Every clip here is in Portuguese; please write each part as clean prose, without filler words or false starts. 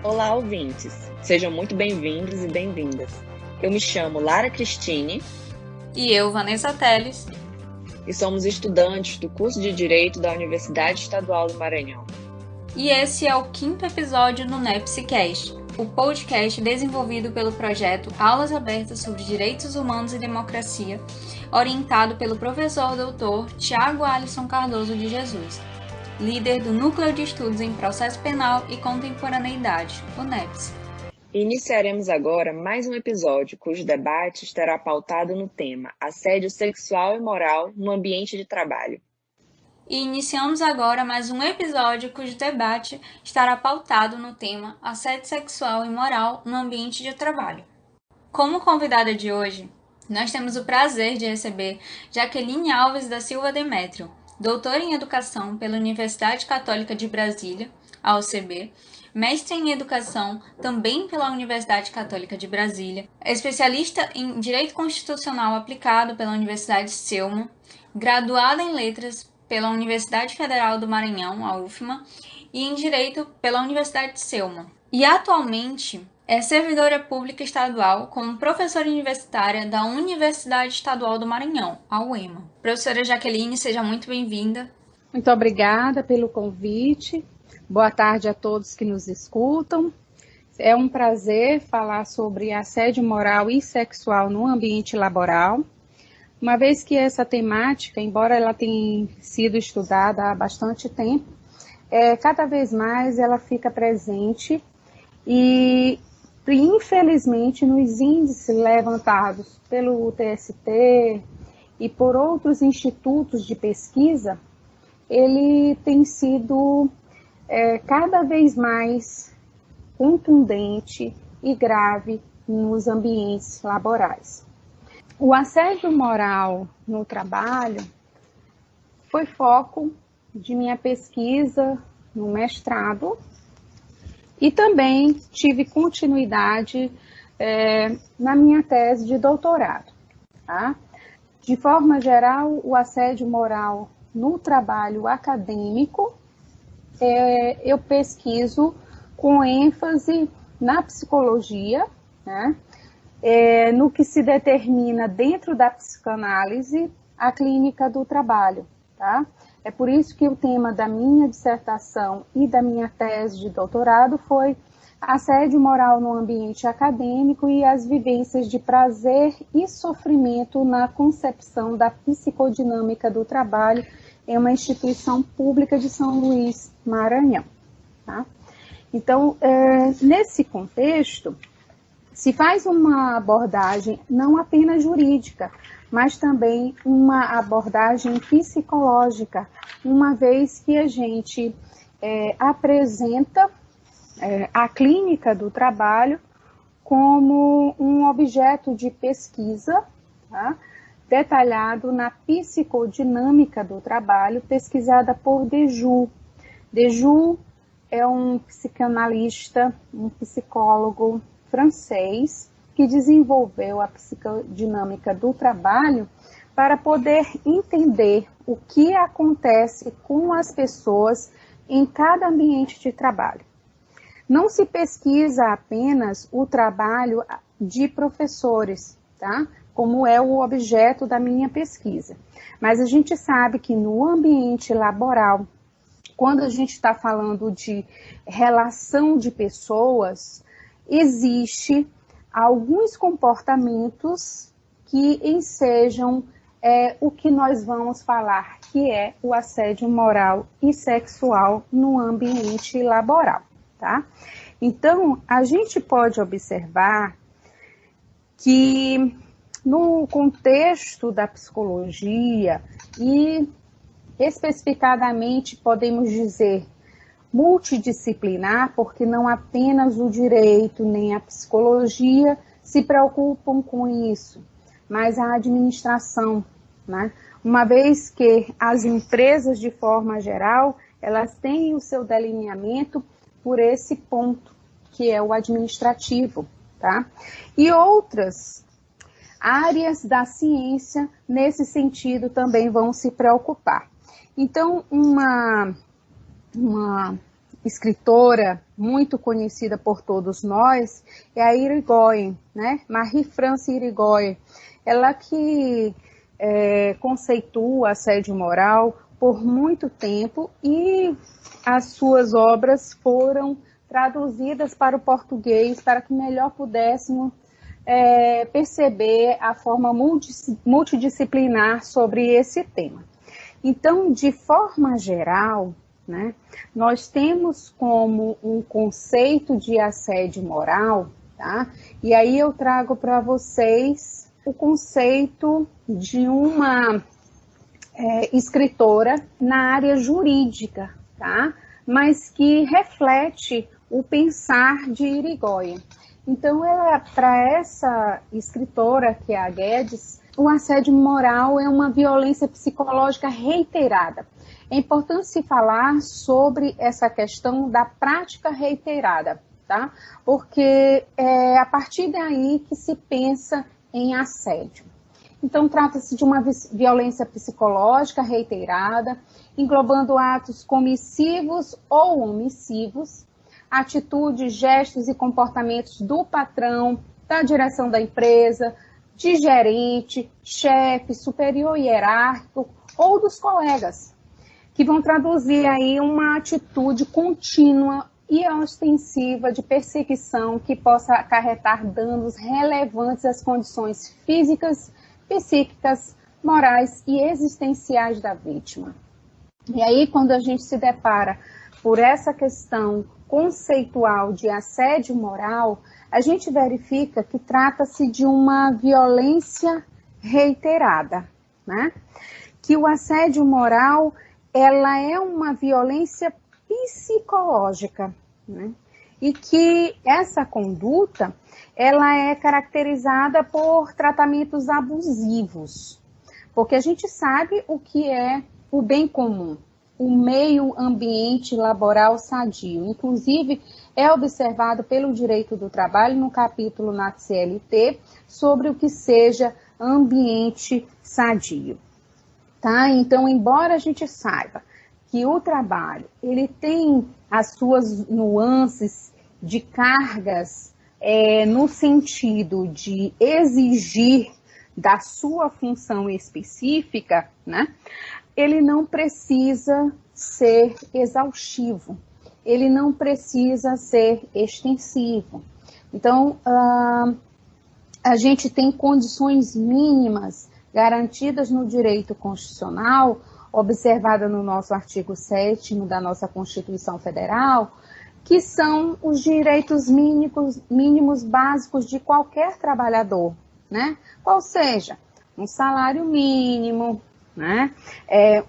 Olá, ouvintes! Sejam muito bem-vindos e bem-vindas. Eu me chamo Lara Cristine. E eu, Vanessa Teles. E somos estudantes do curso de Direito da Universidade Estadual do Maranhão. E esse é o 5º episódio do NEPSCast, o podcast desenvolvido pelo projeto Aulas Abertas sobre Direitos Humanos e Democracia, orientado pelo professor doutor Tiago Alisson Cardoso de Jesus, líder do Núcleo de Estudos em Processo Penal e Contemporaneidade, o NEPS. Iniciaremos agora mais um episódio cujo debate estará pautado no tema assédio sexual e moral no ambiente de trabalho. E iniciamos agora mais um episódio cujo debate estará pautado no tema assédio sexual e moral no ambiente de trabalho. Como convidada de hoje, nós temos o prazer de receber Jaqueline Alves da Silva Demétrio, doutora em Educação pela Universidade Católica de Brasília, a UCB, mestre em Educação também pela Universidade Católica de Brasília, especialista em Direito Constitucional aplicado pela Universidade Selma, graduada em Letras pela Universidade Federal do Maranhão, a UFMA, e em Direito pela Universidade Selma. E atualmente é servidora pública estadual como professora universitária da Universidade Estadual do Maranhão, a UEMA. Professora Jaqueline, seja muito bem-vinda. Muito obrigada pelo convite. Boa tarde a todos que nos escutam. É um prazer falar sobre assédio moral e sexual no ambiente laboral, uma vez que essa temática, embora ela tenha sido estudada há bastante tempo, cada vez mais ela fica presente e, infelizmente, nos índices levantados pelo TST e por outros institutos de pesquisa, ele tem sido cada vez mais contundente e grave nos ambientes laborais. O assédio moral no trabalho foi foco de minha pesquisa no mestrado e também tive continuidade na minha tese de doutorado. Tá? De forma geral, o assédio moral no trabalho acadêmico, eu pesquiso com ênfase na psicologia, né? No que se determina dentro da psicanálise a clínica do trabalho. Tá? É por isso que o tema da minha dissertação e da minha tese de doutorado foi assédio moral no ambiente acadêmico e as vivências de prazer e sofrimento na concepção da psicodinâmica do trabalho em uma instituição pública de São Luís, Maranhão. Tá? Então, nesse contexto, se faz uma abordagem não apenas jurídica, mas também uma abordagem psicológica, uma vez que a gente apresenta a clínica do trabalho como um objeto de pesquisa, tá? Detalhado na psicodinâmica do trabalho, pesquisada por Dejoux. Dejoux é um psicanalista, um psicólogo francês que desenvolveu a psicodinâmica do trabalho para poder entender o que acontece com as pessoas em cada ambiente de trabalho. Não se pesquisa apenas o trabalho de professores, tá? Como é o objeto da minha pesquisa. Mas a gente sabe que no ambiente laboral, quando a gente está falando de relação de pessoas, existe alguns comportamentos que ensejam o que nós vamos falar, que é o assédio moral e sexual no ambiente laboral, tá? Então, a gente pode observar que no contexto da psicologia e especificadamente podemos dizer multidisciplinar, porque não apenas o direito nem a psicologia se preocupam com isso, mas a administração, né? Uma vez que as empresas, de forma geral, elas têm o seu delineamento por esse ponto, que é o administrativo, tá? E outras áreas da ciência, nesse sentido, também vão se preocupar. Então, uma escritora muito conhecida por todos nós é a Irigoyen, né? Marie-France Irigoyen. Ela que conceitua assédio moral por muito tempo e as suas obras foram traduzidas para o português para que melhor pudéssemos perceber a forma multidisciplinar sobre esse tema. Então, de forma geral, né, nós temos como um conceito de assédio moral, tá? E aí eu trago para vocês o conceito de uma escritora na área jurídica, tá? Mas que reflete o pensar de Irigoyen. Então, para essa escritora, que é a Guedes, o assédio moral é uma violência psicológica reiterada. É importante se falar sobre essa questão da prática reiterada, tá? Porque é a partir daí que se pensa em assédio. Então, trata-se de uma violência psicológica reiterada, englobando atos comissivos ou omissivos, atitudes, gestos e comportamentos do patrão, da direção da empresa, de gerente, chefe, superior hierárquico ou dos colegas, que vão traduzir aí uma atitude contínua e ostensiva de perseguição que possa acarretar danos relevantes às condições físicas, psíquicas, morais e existenciais da vítima. E aí, quando a gente se depara por essa questão conceitual de assédio moral, a gente verifica que trata-se de uma violência reiterada, né? Que o assédio moral, ela é uma violência psicológica, né? E que essa conduta, ela é caracterizada por tratamentos abusivos, porque a gente sabe o que é o bem comum, o meio ambiente laboral sadio. Inclusive, é observado pelo direito do trabalho no capítulo na CLT sobre o que seja ambiente sadio. Tá? Então, embora a gente saiba que o trabalho ele tem as suas nuances de cargas no sentido de exigir da sua função específica, né? Ele não precisa ser exaustivo, ele não precisa ser extensivo. Então, a gente tem condições mínimas garantidas no direito constitucional, observada no nosso artigo 7º da nossa Constituição Federal, que são os direitos mínimos básicos de qualquer trabalhador, né? Qual seja, um salário mínimo, né?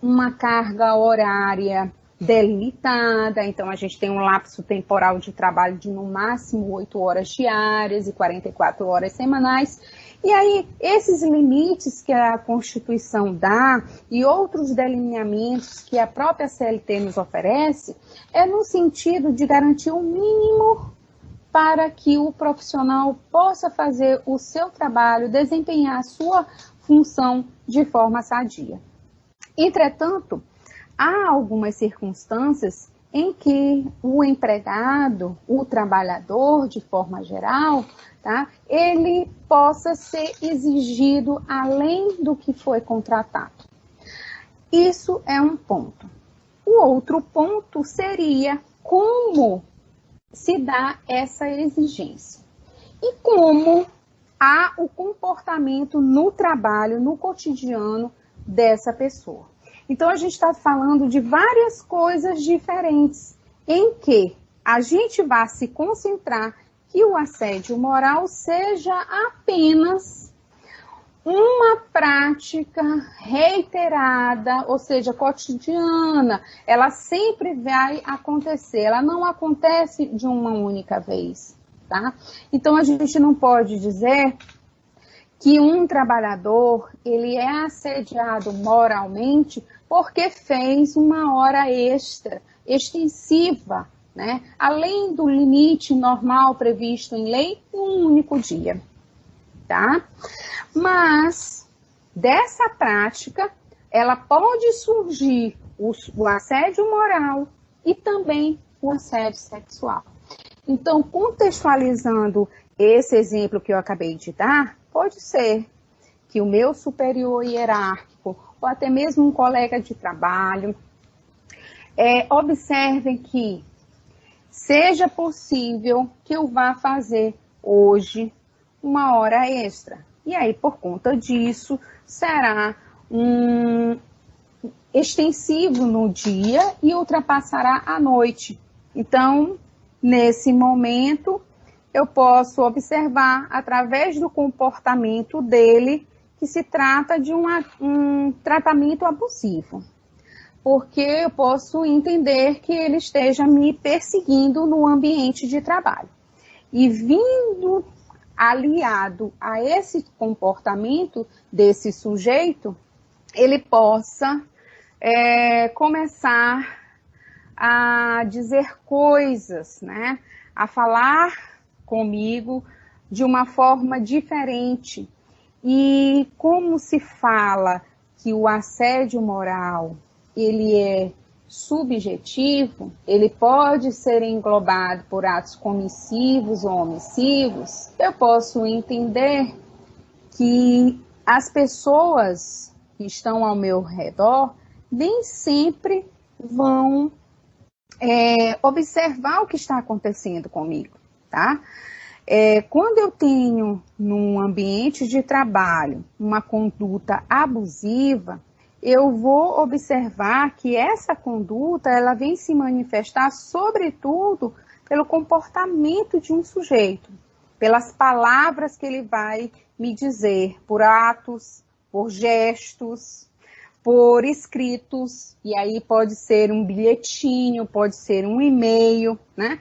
Uma carga horária delimitada, então a gente tem um lapso temporal de trabalho de no máximo 8 horas diárias e 44 horas semanais. E aí, esses limites que a Constituição dá e outros delineamentos que a própria CLT nos oferece, é no sentido de garantir o mínimo para que o profissional possa fazer o seu trabalho, desempenhar a sua função de forma sadia. Entretanto, há algumas circunstâncias em que o empregado, o trabalhador, de forma geral, tá, ele possa ser exigido além do que foi contratado. Isso é um ponto. O outro ponto seria como se dá essa exigência e como há o comportamento no trabalho, no cotidiano dessa pessoa. Então, a gente está falando de várias coisas diferentes em que a gente vai se concentrar que o assédio moral seja apenas uma prática reiterada, ou seja, cotidiana. Ela sempre vai acontecer, ela não acontece de uma única vez, tá? Então, a gente não pode dizer que um trabalhador, ele é assediado moralmente porque fez uma hora extra, extensiva, né? Além do limite normal previsto em lei, um único dia, tá? Mas, dessa prática, ela pode surgir o assédio moral e também o assédio sexual. Então, contextualizando esse exemplo que eu acabei de dar, pode ser que o meu superior hierárquico, ou até mesmo um colega de trabalho, observem que seja possível que eu vá fazer hoje uma hora extra. E aí, por conta disso, será extensivo no dia e ultrapassará à noite. Então, nesse momento, eu posso observar, através do comportamento dele, que se trata de um tratamento abusivo. Porque eu posso entender que ele esteja me perseguindo no ambiente de trabalho. E vindo aliado a esse comportamento desse sujeito, ele possa começar a dizer coisas, né? A falar comigo de uma forma diferente. E como se fala que o assédio moral, ele é subjetivo, ele pode ser englobado por atos comissivos ou omissivos, eu posso entender que as pessoas que estão ao meu redor nem sempre vão observar o que está acontecendo comigo, tá? Quando eu tenho num ambiente de trabalho uma conduta abusiva, eu vou observar que essa conduta ela vem se manifestar sobretudo pelo comportamento de um sujeito, pelas palavras que ele vai me dizer, por atos, por gestos, por escritos, e aí pode ser um bilhetinho, pode ser um e-mail, né?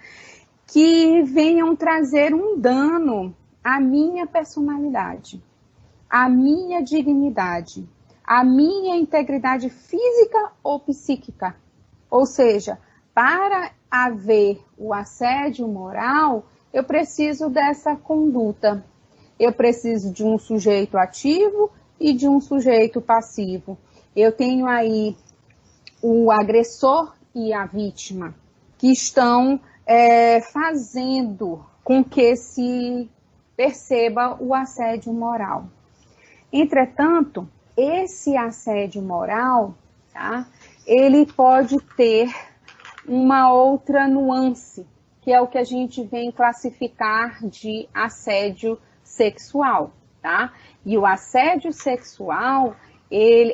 Que venham trazer um dano à minha personalidade, à minha dignidade, à minha integridade física ou psíquica. Ou seja, para haver o assédio moral, eu preciso dessa conduta. Eu preciso de um sujeito ativo e de um sujeito passivo. Eu tenho aí o agressor e a vítima, que estão fazendo com que se perceba o assédio moral. Entretanto, esse assédio moral, tá, ele pode ter uma outra nuance, que é o que a gente vem classificar de assédio sexual, tá? E o assédio sexual,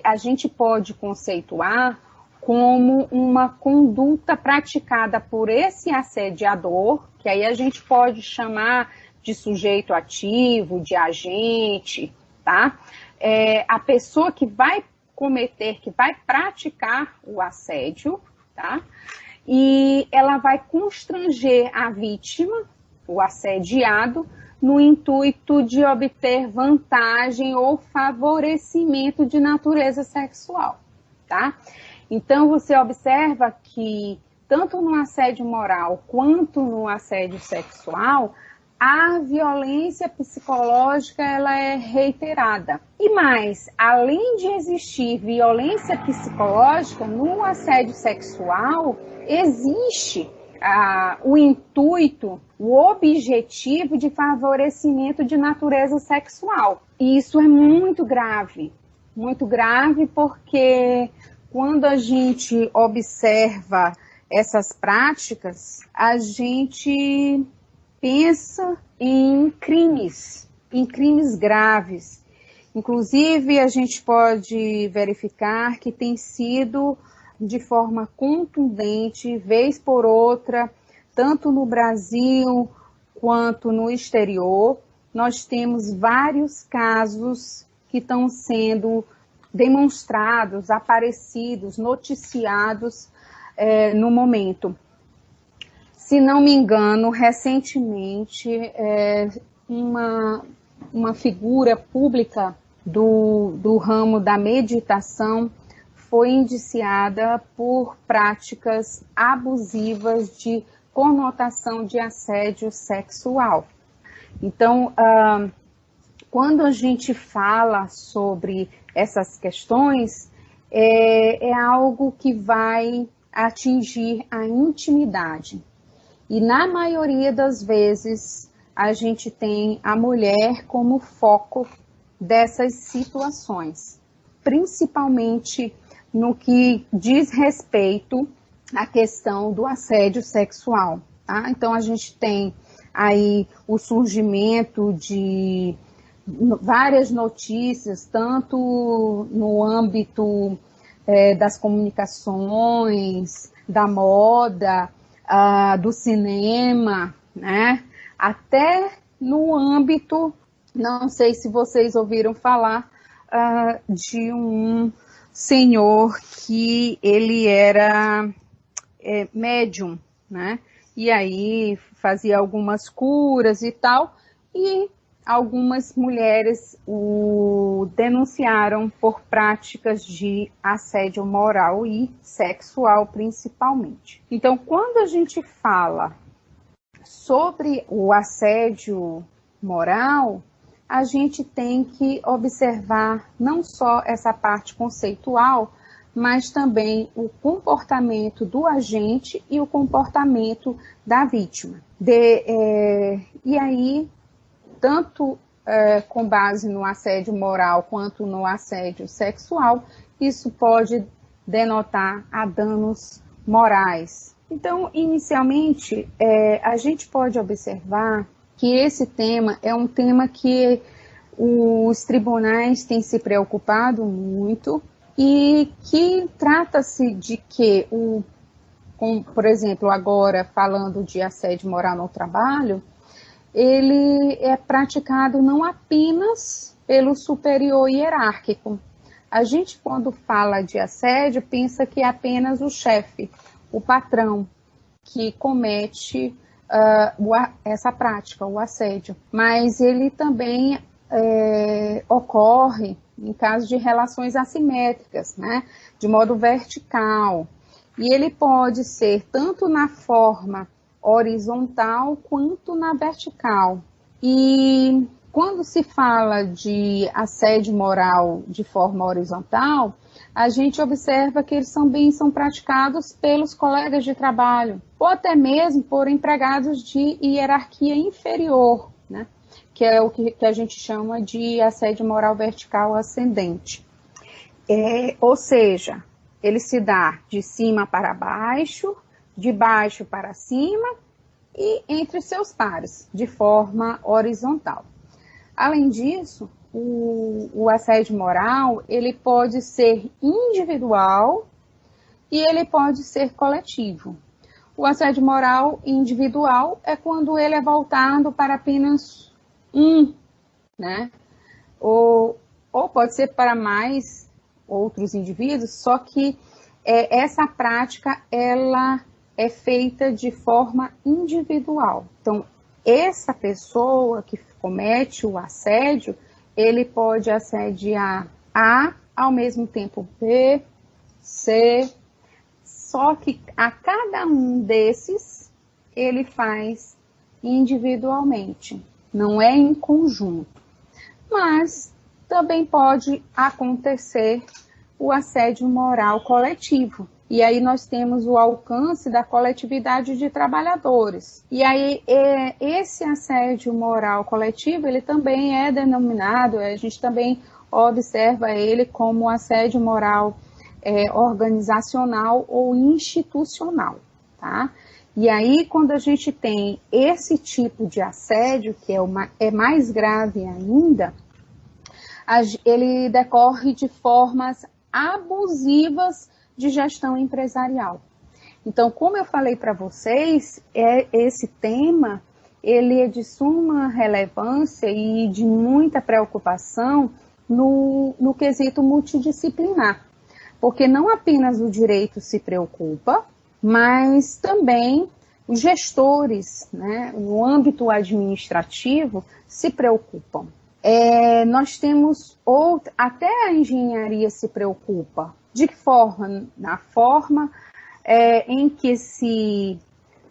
a gente pode conceituar como uma conduta praticada por esse assediador, que aí a gente pode chamar de sujeito ativo, de agente, tá? A pessoa que vai cometer, que vai praticar o assédio, tá? E ela vai constranger a vítima, o assediado, no intuito de obter vantagem ou favorecimento de natureza sexual, tá? Então, você observa que, tanto no assédio moral quanto no assédio sexual, a violência psicológica ela é reiterada. E mais, além de existir violência psicológica, no assédio sexual existe o intuito, o objetivo de favorecimento de natureza sexual. E isso é muito grave porque quando a gente observa essas práticas, a gente pensa em crimes graves. Inclusive, a gente pode verificar que tem sido de forma contundente, vez por outra, tanto no Brasil quanto no exterior, nós temos vários casos que estão sendo demonstrados, aparecidos, noticiados no momento. Se não me engano, recentemente, uma figura pública do ramo da meditação foi indiciada por práticas abusivas de conotação de assédio sexual. Então, quando a gente fala sobre essas questões, é algo que vai atingir a intimidade. E na maioria das vezes, a gente tem a mulher como foco dessas situações, principalmente no que diz respeito à questão do assédio sexual. Tá? Então, a gente tem aí o surgimento de várias notícias, tanto no âmbito das comunicações, da moda, do cinema, né? Até no âmbito, não sei se vocês ouviram falar de um senhor que ele era médium, né? E aí fazia algumas curas e tal, e algumas mulheres o denunciaram por práticas de assédio moral e sexual, principalmente. Então, quando a gente fala sobre o assédio moral, a gente tem que observar não só essa parte conceitual, mas também o comportamento do agente e o comportamento da vítima. E aí, tanto com base no assédio moral quanto no assédio sexual, isso pode denotar a danos morais. Então, inicialmente, a gente pode observar que esse tema é um tema que os tribunais têm se preocupado muito e que trata-se de que, por exemplo, agora falando de assédio moral no trabalho, ele é praticado não apenas pelo superior hierárquico. A gente, quando fala de assédio, pensa que é apenas o chefe, o patrão, que comete essa prática, o assédio. Mas ele também ocorre em caso de relações assimétricas, né? De modo vertical. E ele pode ser tanto na forma horizontal quanto na vertical. E quando se fala de assédio moral de forma horizontal, a gente observa que eles também são praticados pelos colegas de trabalho, ou até mesmo por empregados de hierarquia inferior, né? Que é o que a gente chama de assédio moral vertical ascendente. Ou seja, ele se dá de cima para baixo, de baixo para cima e entre seus pares, de forma horizontal. Além disso, o assédio moral, ele pode ser individual e ele pode ser coletivo. O assédio moral individual é quando ele é voltado para apenas um, né? Ou pode ser para mais outros indivíduos, só que essa prática, ela é feita de forma individual. Então, essa pessoa que comete o assédio, ele pode assediar A, ao mesmo tempo B, C, só que a cada um desses, ele faz individualmente, não é em conjunto. Mas também pode acontecer o assédio moral coletivo. E aí nós temos o alcance da coletividade de trabalhadores. E aí esse assédio moral coletivo, ele também é denominado, a gente também observa ele como assédio moral organizacional ou institucional, tá? E aí quando a gente tem esse tipo de assédio, que é mais grave ainda, ele decorre de formas abusivas de gestão empresarial. Então, como eu falei para vocês, esse tema, ele é de suma relevância e de muita preocupação no quesito multidisciplinar, porque não apenas o direito se preocupa, mas também os gestores, né, no âmbito administrativo, se preocupam. Nós temos até a engenharia se preocupa. De que forma? Na forma em que se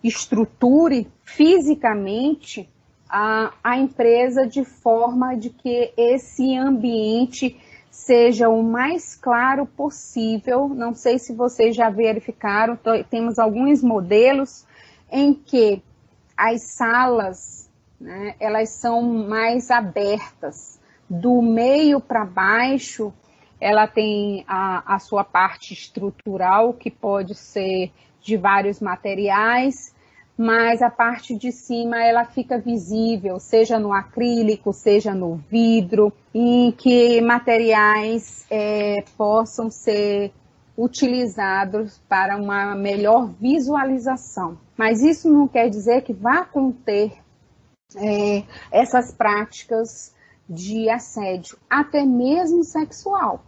estruture fisicamente a empresa de forma de que esse ambiente seja o mais claro possível. Não sei se vocês já verificaram, temos alguns modelos em que as salas, né, elas são mais abertas. Do meio para baixo, ela tem a sua parte estrutural, que pode ser de vários materiais, mas a parte de cima ela fica visível, seja no acrílico, seja no vidro, em que materiais possam ser utilizados para uma melhor visualização. Mas isso não quer dizer que vá conter essas práticas de assédio, até mesmo sexual.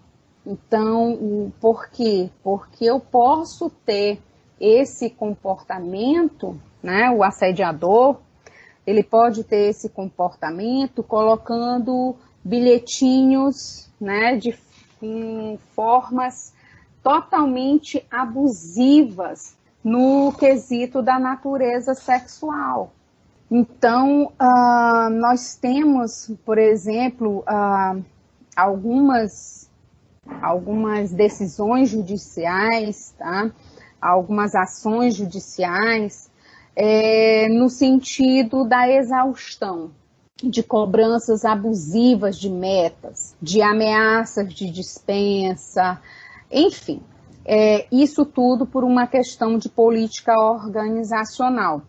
Então, por quê? Porque eu posso ter esse comportamento, né, o assediador, ele pode ter esse comportamento colocando bilhetinhos, né, em formas totalmente abusivas no quesito da natureza sexual. Então, nós temos, por exemplo, algumas decisões judiciais, tá? Algumas ações judiciais, no sentido da exaustão, de cobranças abusivas de metas, de ameaças de dispensa, enfim, isso tudo por uma questão de política organizacional.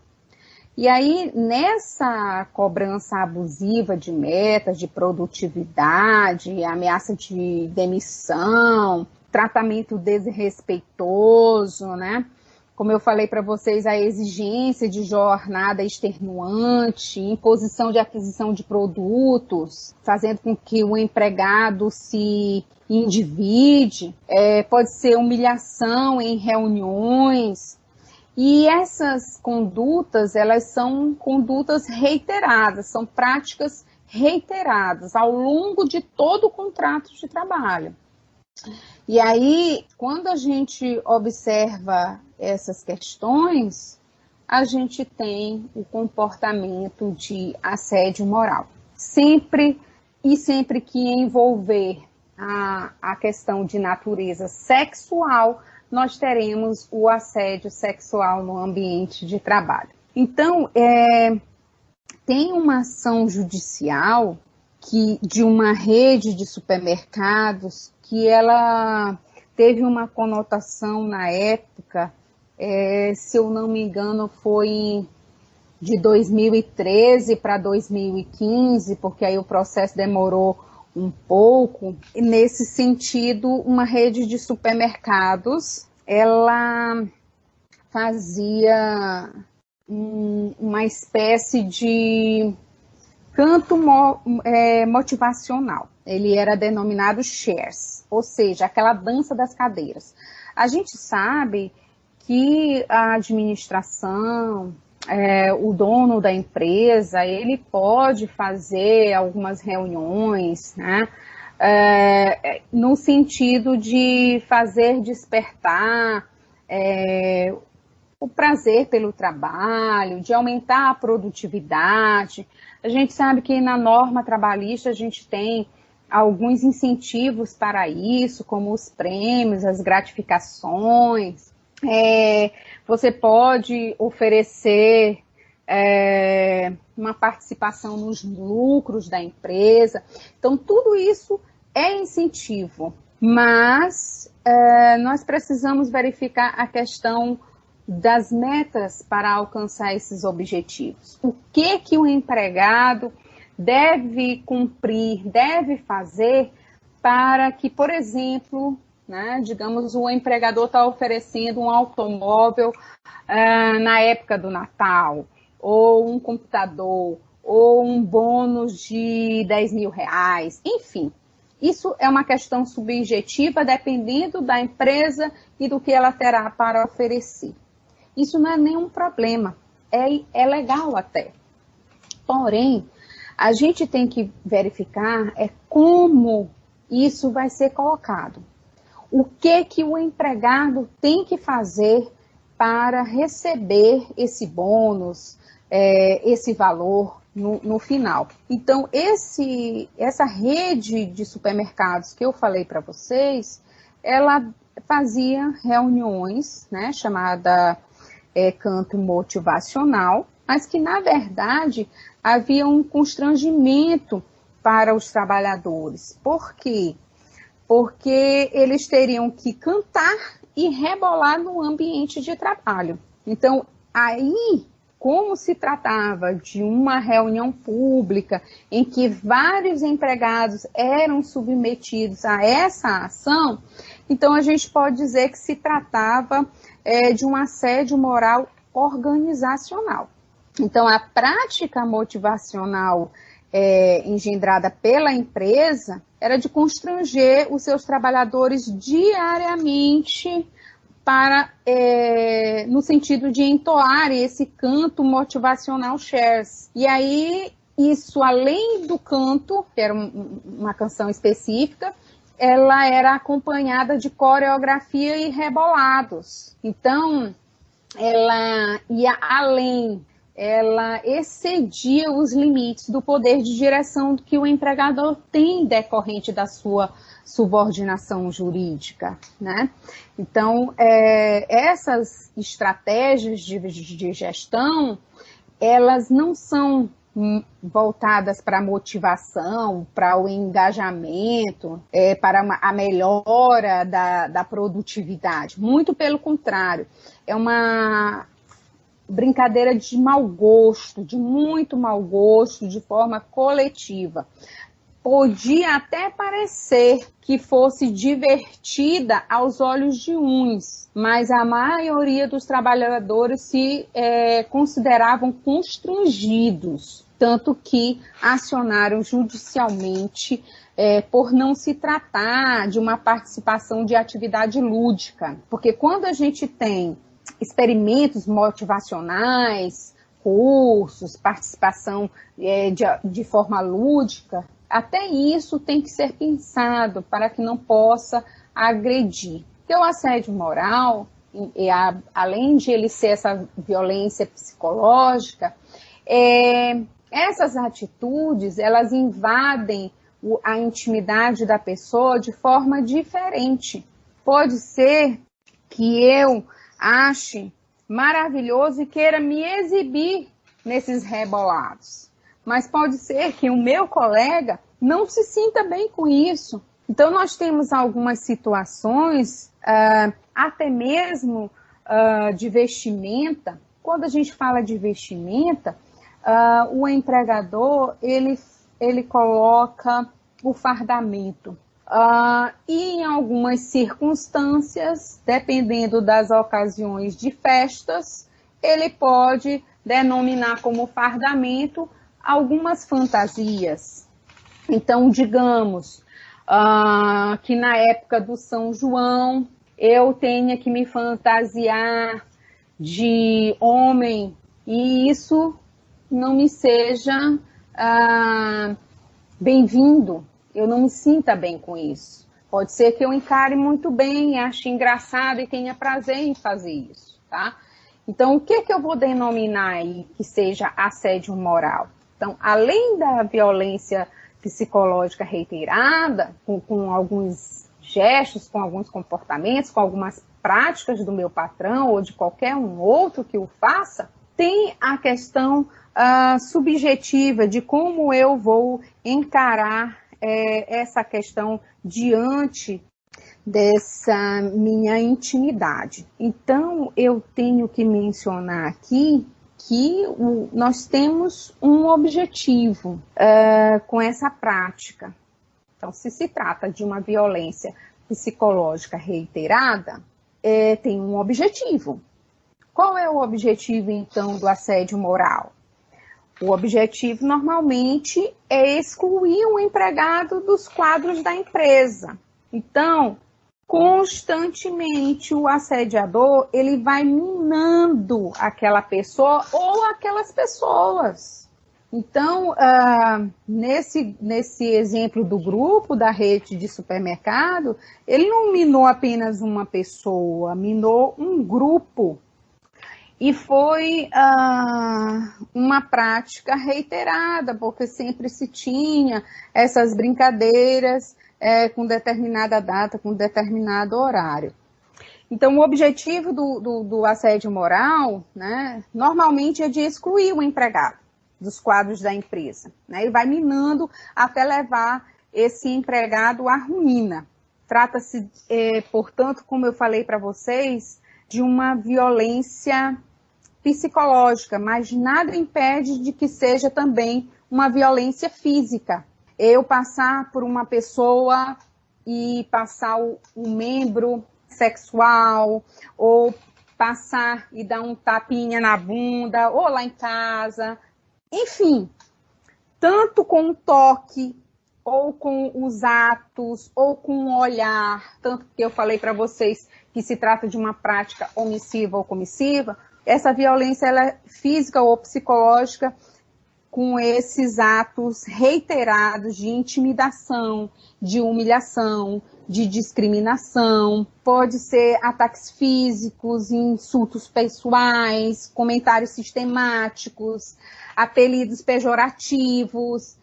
E aí, nessa cobrança abusiva de metas, de produtividade, ameaça de demissão, tratamento desrespeitoso, né? Como eu falei para vocês, a exigência de jornada extenuante, imposição de aquisição de produtos, fazendo com que o empregado se endivide, pode ser humilhação em reuniões. E essas condutas, elas são condutas reiteradas, são práticas reiteradas ao longo de todo o contrato de trabalho. E aí, quando a gente observa essas questões, a gente tem o comportamento de assédio moral. Sempre que envolver a questão de natureza sexual, nós teremos o assédio sexual no ambiente de trabalho. Então, tem uma ação judicial de uma rede de supermercados que ela teve uma conotação na época, se eu não me engano, foi de 2013 para 2015, porque aí o processo demorou um pouco. Nesse sentido, uma rede de supermercados, ela fazia uma espécie de canto motivacional. Ele era denominado shares, ou seja, aquela dança das cadeiras. A gente sabe que a administração, o dono da empresa, ele pode fazer algumas reuniões, né, no sentido de fazer despertar o prazer pelo trabalho, de aumentar a produtividade. A gente sabe que na norma trabalhista a gente tem alguns incentivos para isso, como os prêmios, as gratificações. Você pode oferecer uma participação nos lucros da empresa. Então, tudo isso é incentivo, mas nós precisamos verificar a questão das metas para alcançar esses objetivos. O que o empregado deve cumprir, deve fazer para que, por exemplo, né, digamos, o empregador está oferecendo um automóvel na época do Natal, ou um computador, ou um bônus de 10 mil reais, enfim. Isso é uma questão subjetiva, dependendo da empresa e do que ela terá para oferecer. Isso não é nenhum problema, é legal até. Porém, a gente tem que verificar como isso vai ser colocado. O que o empregado tem que fazer para receber esse bônus, esse valor, no final. Então, essa rede de supermercados que eu falei para vocês, ela fazia reuniões, né, chamada canto motivacional, mas que, na verdade, havia um constrangimento para os trabalhadores. Por quê? Porque eles teriam que cantar e rebolar no ambiente de trabalho. Então, aí, como se tratava de uma reunião pública em que vários empregados eram submetidos a essa ação, então a gente pode dizer que se tratava de um assédio moral organizacional. Então, a prática motivacional engendrada pela empresa era de constranger os seus trabalhadores diariamente no sentido de entoar esse canto motivacional shares. E aí, isso além do canto, que era uma canção específica, ela era acompanhada de coreografia e rebolados. Então, ela ia além, ela excedia os limites do poder de direção que o empregador tem decorrente da sua subordinação jurídica, né? Então, essas estratégias de gestão, elas não são voltadas para a motivação, para o engajamento, para a melhora da produtividade. Muito pelo contrário, é uma brincadeira de mau gosto, de muito mau gosto, de forma coletiva. Podia até parecer que fosse divertida aos olhos de uns, mas a maioria dos trabalhadores se consideravam constrangidos, tanto que acionaram judicialmente por não se tratar de uma participação de atividade lúdica. Porque quando a gente tem experimentos motivacionais, cursos, participação de forma lúdica, até isso tem que ser pensado para que não possa agredir. Porque o assédio moral, além de ele ser essa violência psicológica, essas atitudes, elas invadem a intimidade da pessoa de forma diferente. Pode ser que eu ache maravilhoso e queira me exibir nesses rebolados. Mas pode ser que o meu colega não se sinta bem com isso. Então, nós temos algumas situações, até mesmo de vestimenta. Quando a gente fala de vestimenta, o empregador, ele coloca o fardamento. E em algumas circunstâncias, dependendo das ocasiões de festas, ele pode denominar como fardamento algumas fantasias. Então, digamos que na época do São João, eu tenha que me fantasiar de homem e isso não me seja bem-vindo, eu não me sinta bem com isso. Pode ser que eu encare muito bem, ache engraçado e tenha prazer em fazer isso, tá? Então, o que eu vou denominar aí que seja assédio moral? Então, além da violência psicológica reiterada, com alguns gestos, com alguns comportamentos, com algumas práticas do meu patrão ou de qualquer um outro que o faça, tem a questão subjetiva de como eu vou encarar essa questão diante dessa minha intimidade. Então, eu tenho que mencionar aqui que nós temos um objetivo com essa prática. Então, se trata de uma violência psicológica reiterada, tem um objetivo. Qual é o objetivo, então, do assédio moral? O objetivo, normalmente, é excluir o empregado dos quadros da empresa. Então, constantemente o assediador, ele vai minando aquela pessoa ou aquelas pessoas. Então, nesse exemplo do grupo, da rede de supermercado, ele não minou apenas uma pessoa, minou um grupo. E foi uma prática reiterada, porque sempre se tinha essas brincadeiras com determinada data, com determinado horário. Então, o objetivo do assédio moral, né, normalmente é de excluir o empregado dos quadros da empresa, né, e vai minando até levar esse empregado à ruína. Trata-se, portanto, como eu falei para vocês, de uma violência psicológica, mas nada impede de que seja também uma violência física. Eu passar por uma pessoa e passar um membro sexual, ou passar e dar um tapinha na bunda, ou lá em casa, enfim, tanto com o toque, ou com os atos, ou com o olhar, tanto que eu falei para vocês que se trata de uma prática omissiva ou comissiva, essa violência ela é física ou psicológica com esses atos reiterados de intimidação, de humilhação, de discriminação, pode ser ataques físicos, insultos pessoais, comentários sistemáticos, apelidos pejorativos,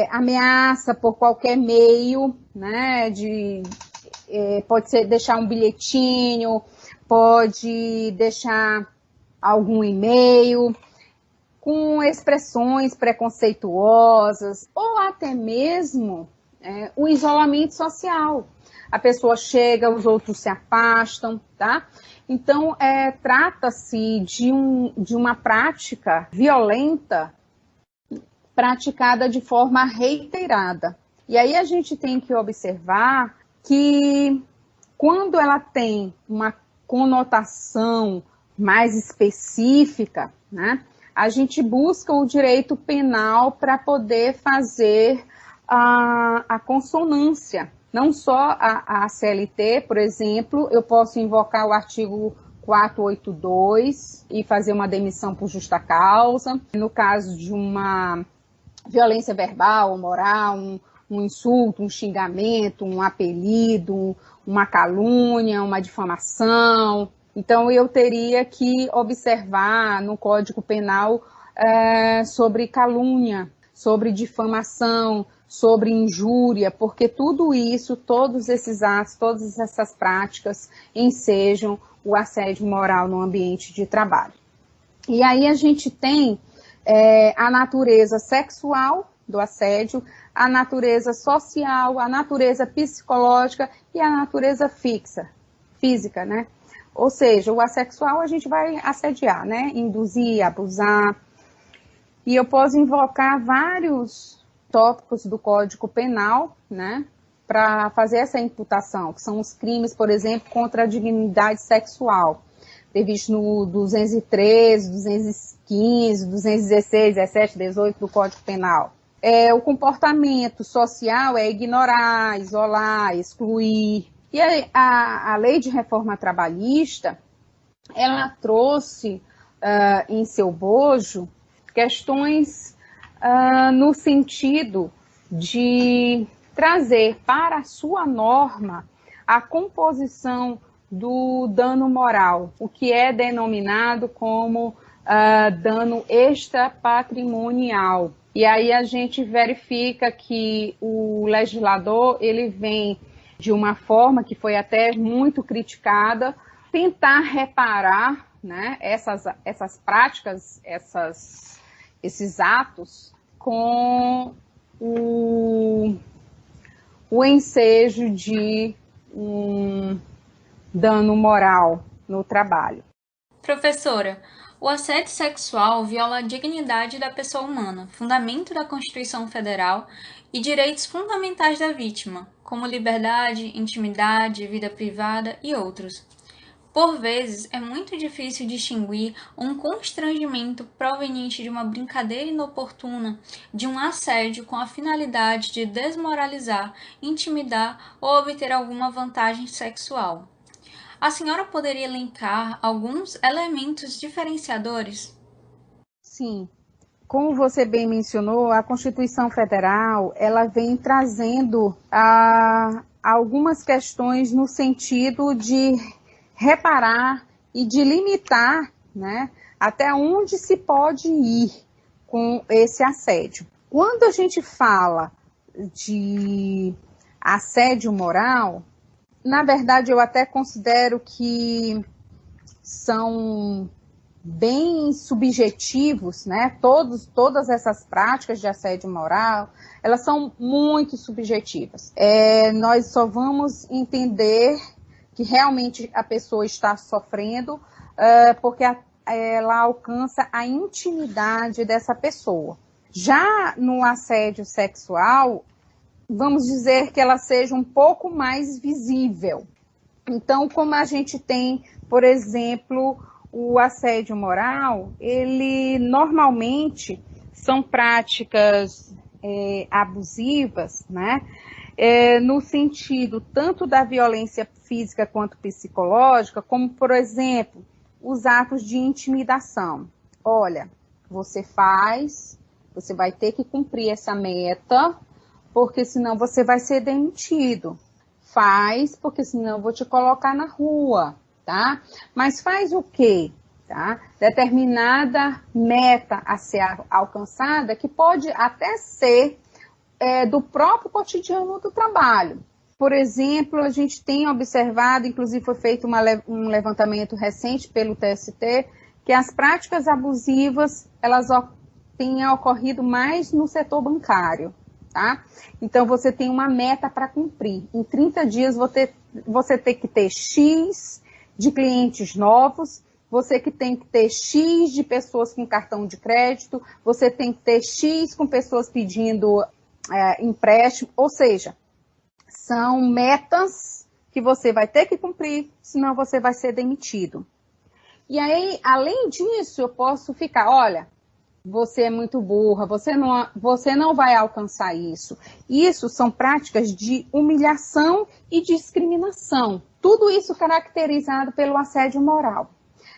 ameaça por qualquer meio, né, pode ser deixar um bilhetinho, pode deixar algum e-mail, com expressões preconceituosas, ou até mesmo o isolamento social. A pessoa chega, os outros se afastam, tá? Então, trata-se de uma prática violenta praticada de forma reiterada. E aí a gente tem que observar que quando ela tem uma conotação mais específica, né, a gente busca o direito penal para poder fazer a consonância. Não só a CLT, por exemplo, eu posso invocar o artigo 482 e fazer uma demissão por justa causa. No caso de uma violência verbal ou moral, um insulto, um xingamento, um apelido, uma calúnia, uma difamação. Então, eu teria que observar no Código Penal sobre calúnia, sobre difamação, sobre injúria, porque tudo isso, todos esses atos, todas essas práticas ensejam o assédio moral no ambiente de trabalho. E aí a gente tem a natureza sexual do assédio, a natureza social, a natureza psicológica e a natureza física, né? Ou seja, o assexual a gente vai assediar, né? Induzir, abusar. E eu posso invocar vários tópicos do Código Penal, né? Para fazer essa imputação, que são os crimes, por exemplo, contra a dignidade sexual, previsto no 213, 215, 216, 17, 18 do Código Penal. O comportamento social é ignorar, isolar, excluir. E a Lei de Reforma Trabalhista, ela trouxe em seu bojo questões no sentido de trazer para a sua norma a composição do dano moral, o que é denominado como dano extrapatrimonial. E aí a gente verifica que o legislador, ele vem de uma forma que foi até muito criticada, tentar reparar, né, essas práticas, esses atos com o ensejo de um dano moral no trabalho. Professora, o assédio sexual viola a dignidade da pessoa humana, fundamento da Constituição Federal e direitos fundamentais da vítima, como liberdade, intimidade, vida privada e outros. Por vezes, é muito difícil distinguir um constrangimento proveniente de uma brincadeira inoportuna de um assédio com a finalidade de desmoralizar, intimidar ou obter alguma vantagem sexual. A senhora poderia elencar alguns elementos diferenciadores? Sim. Como você bem mencionou, a Constituição Federal, ela vem trazendo algumas questões no sentido de reparar e de limitar né? Até onde se pode ir com esse assédio. Quando a gente fala de assédio moral, na verdade eu até considero que são bem subjetivos, né? Todas essas práticas de assédio moral, elas são muito subjetivas. Nós só vamos entender que realmente a pessoa está sofrendo porque ela alcança a intimidade dessa pessoa. Já no assédio sexual, vamos dizer que ela seja um pouco mais visível. Então, como a gente tem, por exemplo, o assédio moral, ele normalmente são práticas abusivas, né? No sentido tanto da violência física quanto psicológica, como, por exemplo, os atos de intimidação. Olha, você vai ter que cumprir essa meta, porque senão você vai ser demitido. Faz, porque senão eu vou te colocar na rua, tá? Mas faz o quê? Tá? Determinada meta a ser alcançada, que pode até ser do próprio cotidiano do trabalho. Por exemplo, a gente tem observado, inclusive foi feito um levantamento recente pelo TST, que as práticas abusivas, elas têm ocorrido mais no setor bancário, tá? Então, você tem uma meta para cumprir. Em 30 dias, você tem que ter X de clientes novos, você que tem que ter X de pessoas com cartão de crédito, você tem que ter X com pessoas pedindo empréstimo, ou seja, são metas que você vai ter que cumprir, senão você vai ser demitido. E aí, além disso, eu posso ficar, olha, você é muito burra, você não vai alcançar isso. Isso são práticas de humilhação e discriminação. Tudo isso caracterizado pelo assédio moral.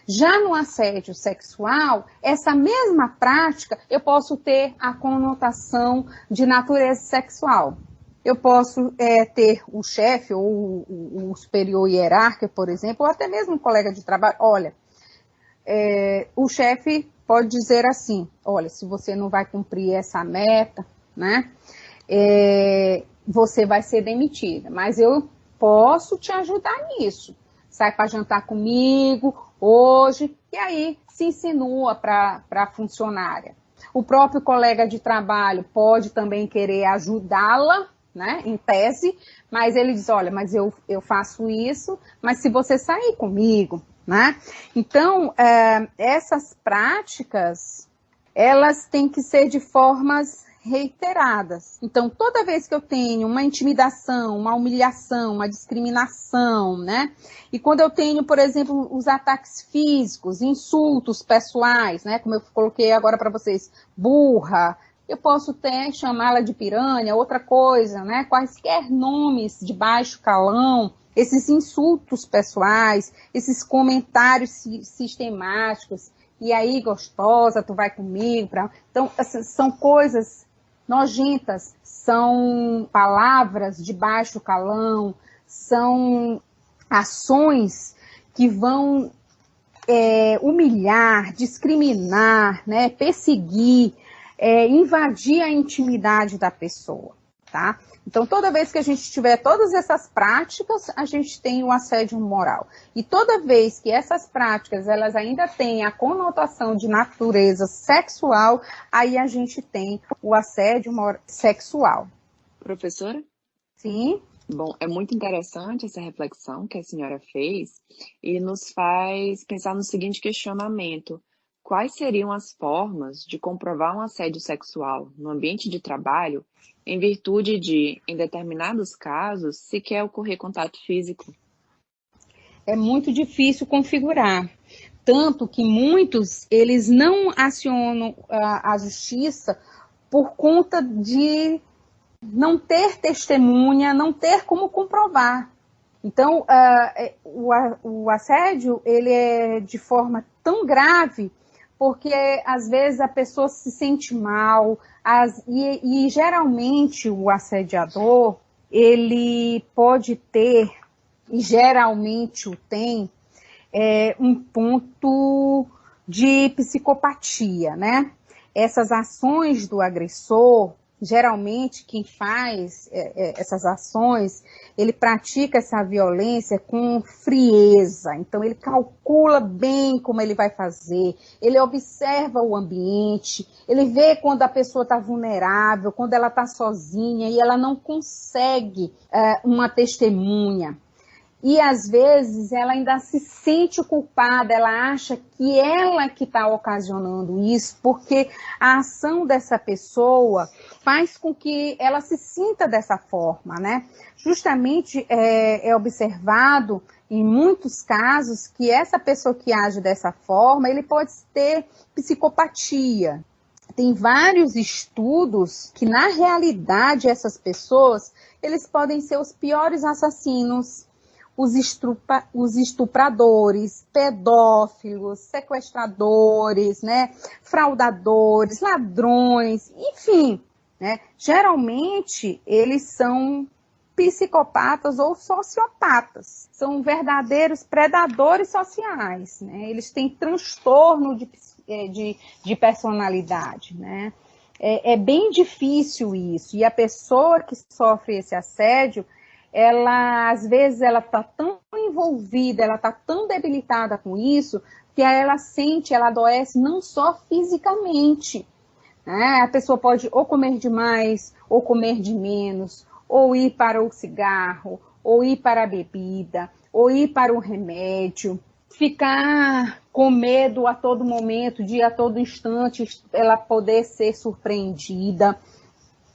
Já no assédio sexual, essa mesma prática, eu posso ter a conotação de natureza sexual. Eu posso ter o chefe ou o superior hierárquico, por exemplo, ou até mesmo um colega de trabalho. Olha, o chefe pode dizer assim, olha, se você não vai cumprir essa meta, né, você vai ser demitida, mas eu posso te ajudar nisso. Sai para jantar comigo hoje, e aí se insinua para a funcionária. O próprio colega de trabalho pode também querer ajudá-la, né, em tese, mas ele diz, olha, mas eu faço isso, mas se você sair comigo, né? Então, essas práticas, elas têm que ser de formas reiteradas. Então, toda vez que eu tenho uma intimidação, uma humilhação, uma discriminação, né? E quando eu tenho, por exemplo, os ataques físicos, insultos pessoais, né? Como eu coloquei agora para vocês, burra, eu posso até chamá-la de piranha, outra coisa, né? Quaisquer nomes de baixo calão, esses insultos pessoais, esses comentários sistemáticos, e aí, gostosa, tu vai comigo? Então, são coisas nojentas, são palavras de baixo calão, são ações que vão humilhar, discriminar, né, perseguir, invadir a intimidade da pessoa, tá? Então, toda vez que a gente tiver todas essas práticas, a gente tem o assédio moral. E toda vez que essas práticas, elas ainda têm a conotação de natureza sexual, aí a gente tem o assédio sexual. Professora? Sim. Bom, é muito interessante essa reflexão que a senhora fez e nos faz pensar no seguinte questionamento. Quais seriam as formas de comprovar um assédio sexual no ambiente de trabalho em virtude de, em determinados casos, sequer ocorrer contato físico? É muito difícil configurar. Tanto que muitos, eles não acionam a justiça por conta de não ter testemunha, não ter como comprovar. Então, o assédio, ele é de forma tão grave, porque às vezes a pessoa se sente mal, e geralmente o assediador, ele pode ter, e geralmente o tem, um ponto de psicopatia, né? Essas ações do agressor, geralmente quem faz essas ações, ele pratica essa violência com frieza, então ele calcula bem como ele vai fazer, ele observa o ambiente, ele vê quando a pessoa está vulnerável, quando ela está sozinha e ela não consegue uma testemunha. E às vezes ela ainda se sente culpada, ela acha que ela que está ocasionando isso, porque a ação dessa pessoa faz com que ela se sinta dessa forma, né? Justamente é observado em muitos casos que essa pessoa que age dessa forma, ele pode ter psicopatia. Tem vários estudos que na realidade essas pessoas, eles podem ser os piores assassinos, os estupradores, pedófilos, sequestradores, né, fraudadores, ladrões, enfim, né, geralmente eles são psicopatas ou sociopatas, são verdadeiros predadores sociais, né, eles têm transtorno de personalidade, né, é bem difícil isso, e a pessoa que sofre esse assédio, ela, às vezes, ela está tão envolvida, ela está tão debilitada com isso, que ela adoece não só fisicamente, né? A pessoa pode ou comer demais, ou comer de menos, ou ir para o cigarro, ou ir para a bebida, ou ir para o remédio, ficar com medo a todo momento, a todo instante, ela poder ser surpreendida.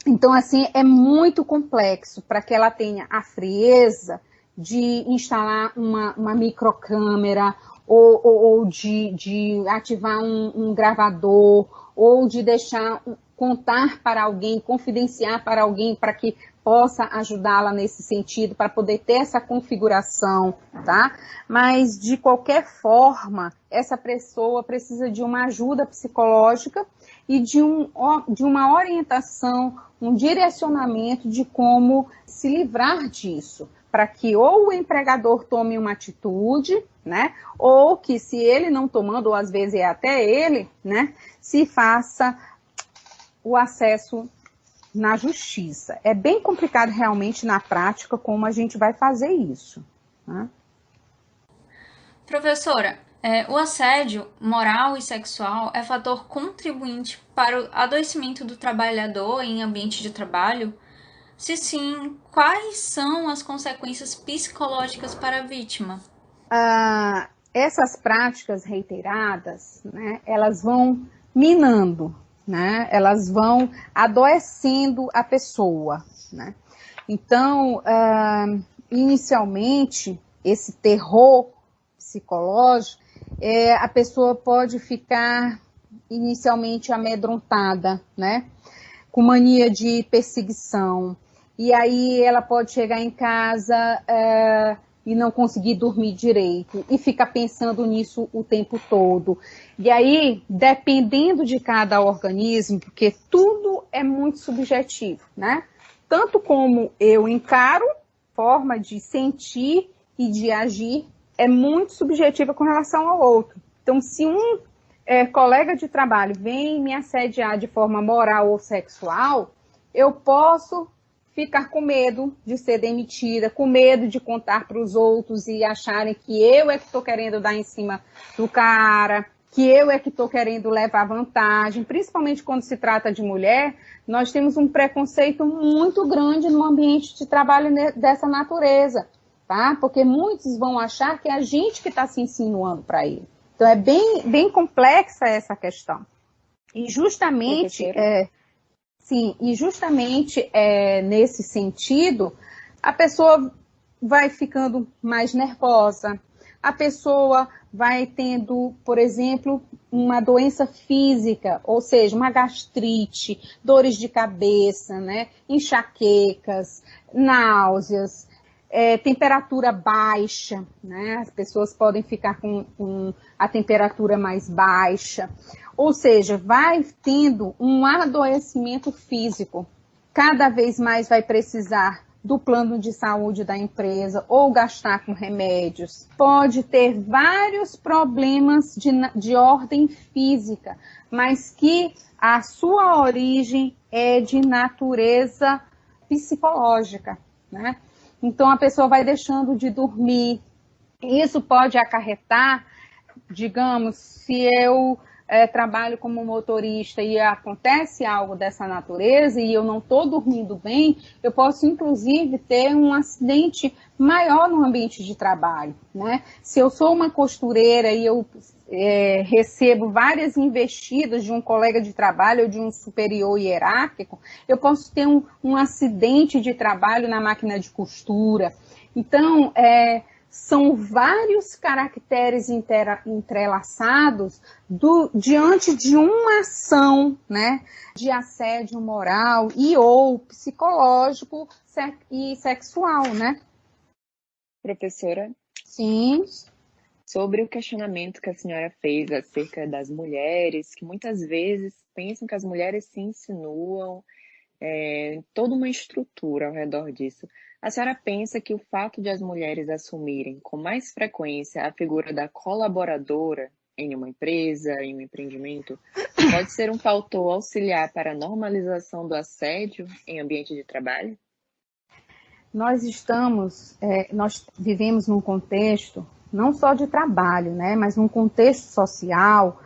Então, assim, é muito complexo para que ela tenha a frieza de instalar uma microcâmera ou de ativar um gravador ou de contar para alguém, confidenciar para alguém para que possa ajudá-la nesse sentido, para poder ter essa configuração, tá? Mas, de qualquer forma, essa pessoa precisa de uma ajuda psicológica e de uma orientação, um direcionamento de como se livrar disso, para que ou o empregador tome uma atitude, né, ou que se ele não tomando, ou às vezes é até ele, né, se faça o acesso na justiça. É bem complicado realmente na prática como a gente vai fazer isso, né? Professora, o assédio moral e sexual é fator contribuinte para o adoecimento do trabalhador em ambiente de trabalho? Se sim, quais são as consequências psicológicas para a vítima? Essas práticas reiteradas, né, elas vão minando, né, elas vão adoecendo a pessoa, né? Então, inicialmente, esse terror psicológico, a pessoa pode ficar inicialmente amedrontada, né, com mania de perseguição, e aí ela pode chegar em casa e não conseguir dormir direito, e ficar pensando nisso o tempo todo. E aí, dependendo de cada organismo, porque tudo é muito subjetivo, né? Tanto como eu encaro, forma de sentir e de agir, é muito subjetiva com relação ao outro. Então, se um colega de trabalho vem me assediar de forma moral ou sexual, eu posso ficar com medo de ser demitida, com medo de contar para os outros e acharem que eu é que estou querendo dar em cima do cara, que eu é que estou querendo levar vantagem. Principalmente quando se trata de mulher, nós temos um preconceito muito grande no ambiente de trabalho dessa natureza, tá? Porque muitos vão achar que é a gente que está se insinuando para ele. Então, é bem complexa essa questão. E justamente... Sim, e justamente nesse sentido, a pessoa vai ficando mais nervosa, a pessoa vai tendo, por exemplo, uma doença física, ou seja, uma gastrite, dores de cabeça, né, enxaquecas, náuseas, temperatura baixa, né, as pessoas podem ficar com a temperatura mais baixa. Ou seja, vai tendo um adoecimento físico. Cada vez mais vai precisar do plano de saúde da empresa ou gastar com remédios. Pode ter vários problemas de ordem física, mas que a sua origem é de natureza psicológica, né? Então a pessoa vai deixando de dormir. Isso pode acarretar, digamos, se eu trabalho como motorista e acontece algo dessa natureza e eu não estou dormindo bem, eu posso inclusive ter um acidente maior no ambiente de trabalho, né? Se eu sou uma costureira e eu recebo várias investidas de um colega de trabalho ou de um superior hierárquico, eu posso ter um acidente de trabalho na máquina de costura. Então, são vários caracteres entrelaçados diante de uma ação, né, de assédio moral e ou psicológico e sexual, né? Professora, Sim. sobre o questionamento que a senhora fez acerca das mulheres, que muitas vezes pensam que as mulheres se insinuam, toda uma estrutura ao redor disso. A senhora pensa que o fato de as mulheres assumirem com mais frequência a figura da colaboradora em uma empresa, em um empreendimento, pode ser um fator auxiliar para a normalização do assédio em ambiente de trabalho? Nós vivemos num contexto não só de trabalho, né, mas num contexto social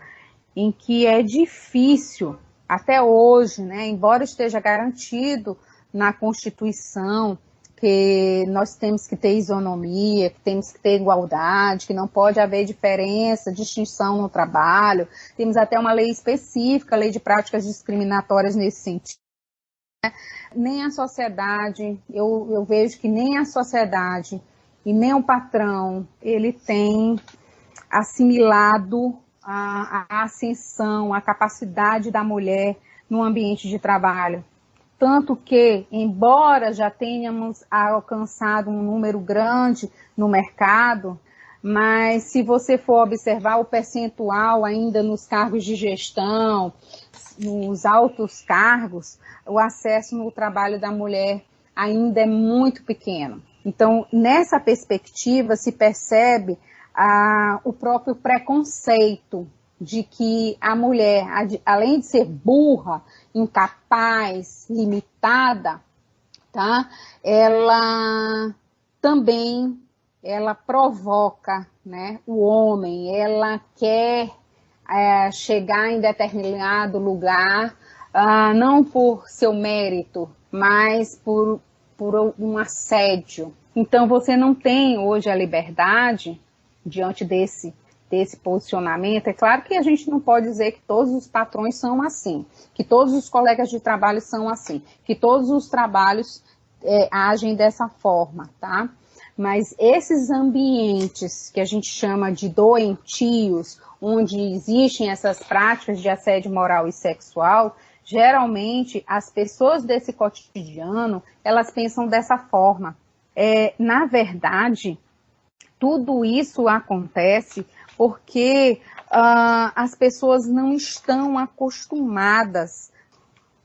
em que é difícil, até hoje, né, embora esteja garantido na Constituição que nós temos que ter isonomia, que temos que ter igualdade, que não pode haver diferença, distinção no trabalho. Temos até uma lei específica, lei de práticas discriminatórias nesse sentido. Nem a sociedade, eu vejo que nem a sociedade e nem o patrão, ele tem assimilado a ascensão, a capacidade da mulher no ambiente de trabalho. Tanto que, embora já tenhamos alcançado um número grande no mercado, mas se você for observar o percentual ainda nos cargos de gestão, nos altos cargos, o acesso no trabalho da mulher ainda é muito pequeno. Então, nessa perspectiva, se percebe o próprio preconceito de que a mulher, além de ser burra, incapaz, limitada, tá? Ela também provoca, né, o homem, ela quer chegar em determinado lugar, não por seu mérito, mas por um assédio. Então, você não tem hoje a liberdade diante desse posicionamento. É claro que a gente não pode dizer que todos os patrões são assim, que todos os colegas de trabalho são assim, que todos os trabalhos agem dessa forma, tá? Mas esses ambientes que a gente chama de doentios, onde existem essas práticas de assédio moral e sexual, geralmente as pessoas desse cotidiano, elas pensam dessa forma. Na verdade, tudo isso acontece porque as pessoas não estão acostumadas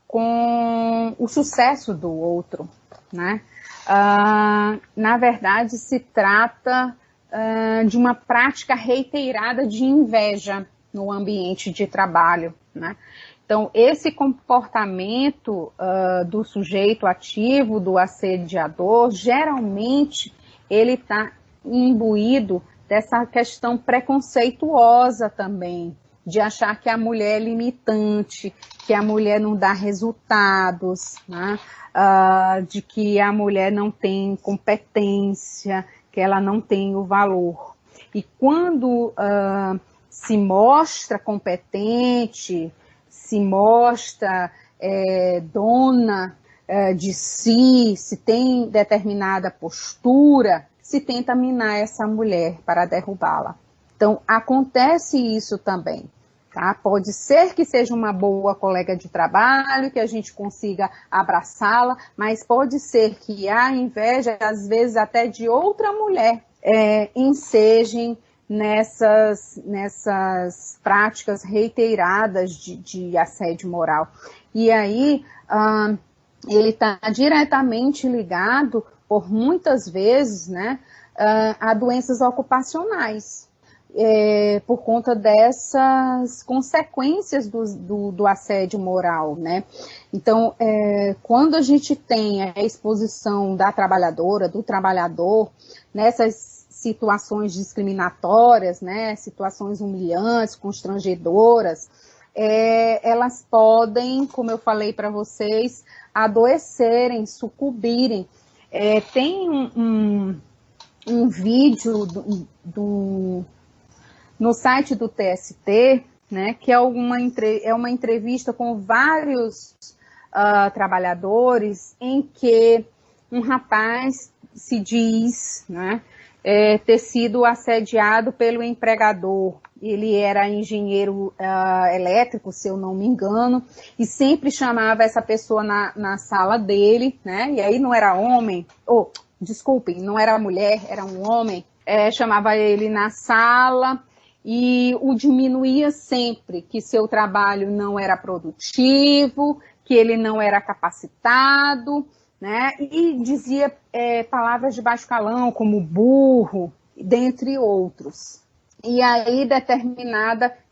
com o sucesso do outro, né? Na verdade, se trata de uma prática reiterada de inveja no ambiente de trabalho, né? Então, esse comportamento do sujeito ativo, do assediador, geralmente ele está imbuído dessa questão preconceituosa também, de achar que a mulher é limitante, que a mulher não dá resultados, né? De que a mulher não tem competência, que ela não tem o valor. E quando se mostra competente, se mostra dona de si, se tem determinada postura, se tenta minar essa mulher para derrubá-la. Então, acontece isso também, tá? Pode ser que seja uma boa colega de trabalho, que a gente consiga abraçá-la, mas pode ser que a inveja, às vezes até de outra mulher, ensejem nessas práticas reiteradas de assédio moral. E aí, ele está diretamente ligado, por muitas vezes, né, a doenças ocupacionais, por conta dessas consequências do assédio moral, né? Então, quando a gente tem a exposição da trabalhadora, do trabalhador, nessas situações discriminatórias, né, situações humilhantes, constrangedoras, elas podem, como eu falei para vocês, adoecerem, sucumbirem. Tem um vídeo no site do TST, né, que é uma entrevista com vários trabalhadores, em que um rapaz se diz, né, ter sido assediado pelo empregador. Ele era engenheiro elétrico, se eu não me engano, e sempre chamava essa pessoa na sala dele, né, e aí não era homem, desculpem, não era mulher, era um homem, chamava ele na sala e o diminuía sempre, que seu trabalho não era produtivo, que ele não era capacitado, né? E dizia palavras de baixo calão, como burro, dentre outros. E aí,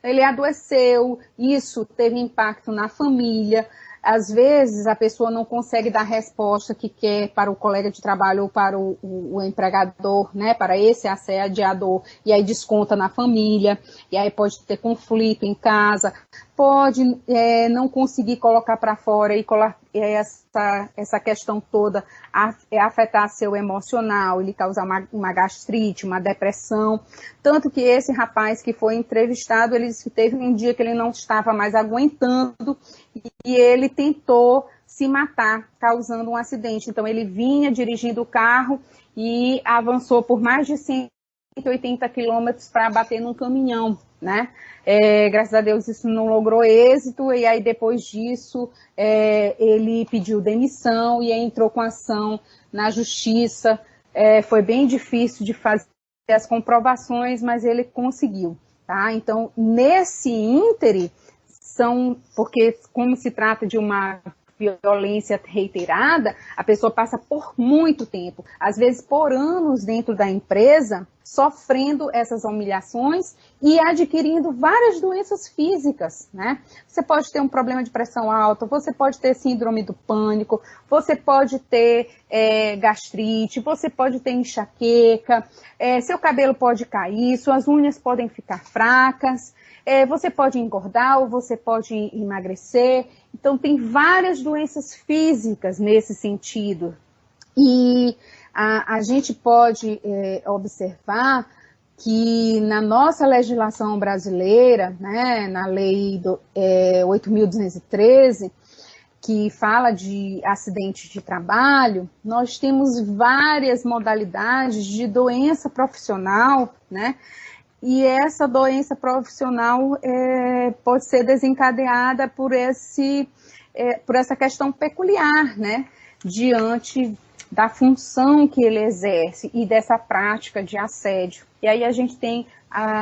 ele adoeceu, isso teve impacto na família. Às vezes, a pessoa não consegue dar a resposta que quer para o colega de trabalho ou para o empregador, né, para esse assediador, e aí desconta na família, e aí pode ter conflito em casa, pode não conseguir colocar para fora e essa questão toda afetar seu emocional, ele causar uma gastrite, uma depressão. Tanto que esse rapaz que foi entrevistado, ele disse que teve um dia que ele não estava mais aguentando e ele tentou se matar, causando um acidente. Então, ele vinha dirigindo o carro e avançou por mais de 180 quilômetros para bater num caminhão, né? Graças a Deus isso não logrou êxito, e aí depois disso ele pediu demissão e aí entrou com ação na justiça. Foi bem difícil de fazer as comprovações, mas ele conseguiu, tá? Então, nesse íntere, porque como se trata de uma violência reiterada, a pessoa passa por muito tempo, às vezes por anos dentro da empresa, sofrendo essas humilhações e adquirindo várias doenças físicas, né? Você pode ter um problema de pressão alta, você pode ter síndrome do pânico, você pode ter gastrite, você pode ter enxaqueca, seu cabelo pode cair, suas unhas podem ficar fracas, você pode engordar ou você pode emagrecer. Então, tem várias doenças físicas nesse sentido. E a gente pode observar que na nossa legislação brasileira, né, na Lei 8.213, que fala de acidentes de trabalho, nós temos várias modalidades de doença profissional, né? E essa doença profissional pode ser desencadeada por essa questão peculiar, né? Diante da função que ele exerce e dessa prática de assédio. E aí a gente tem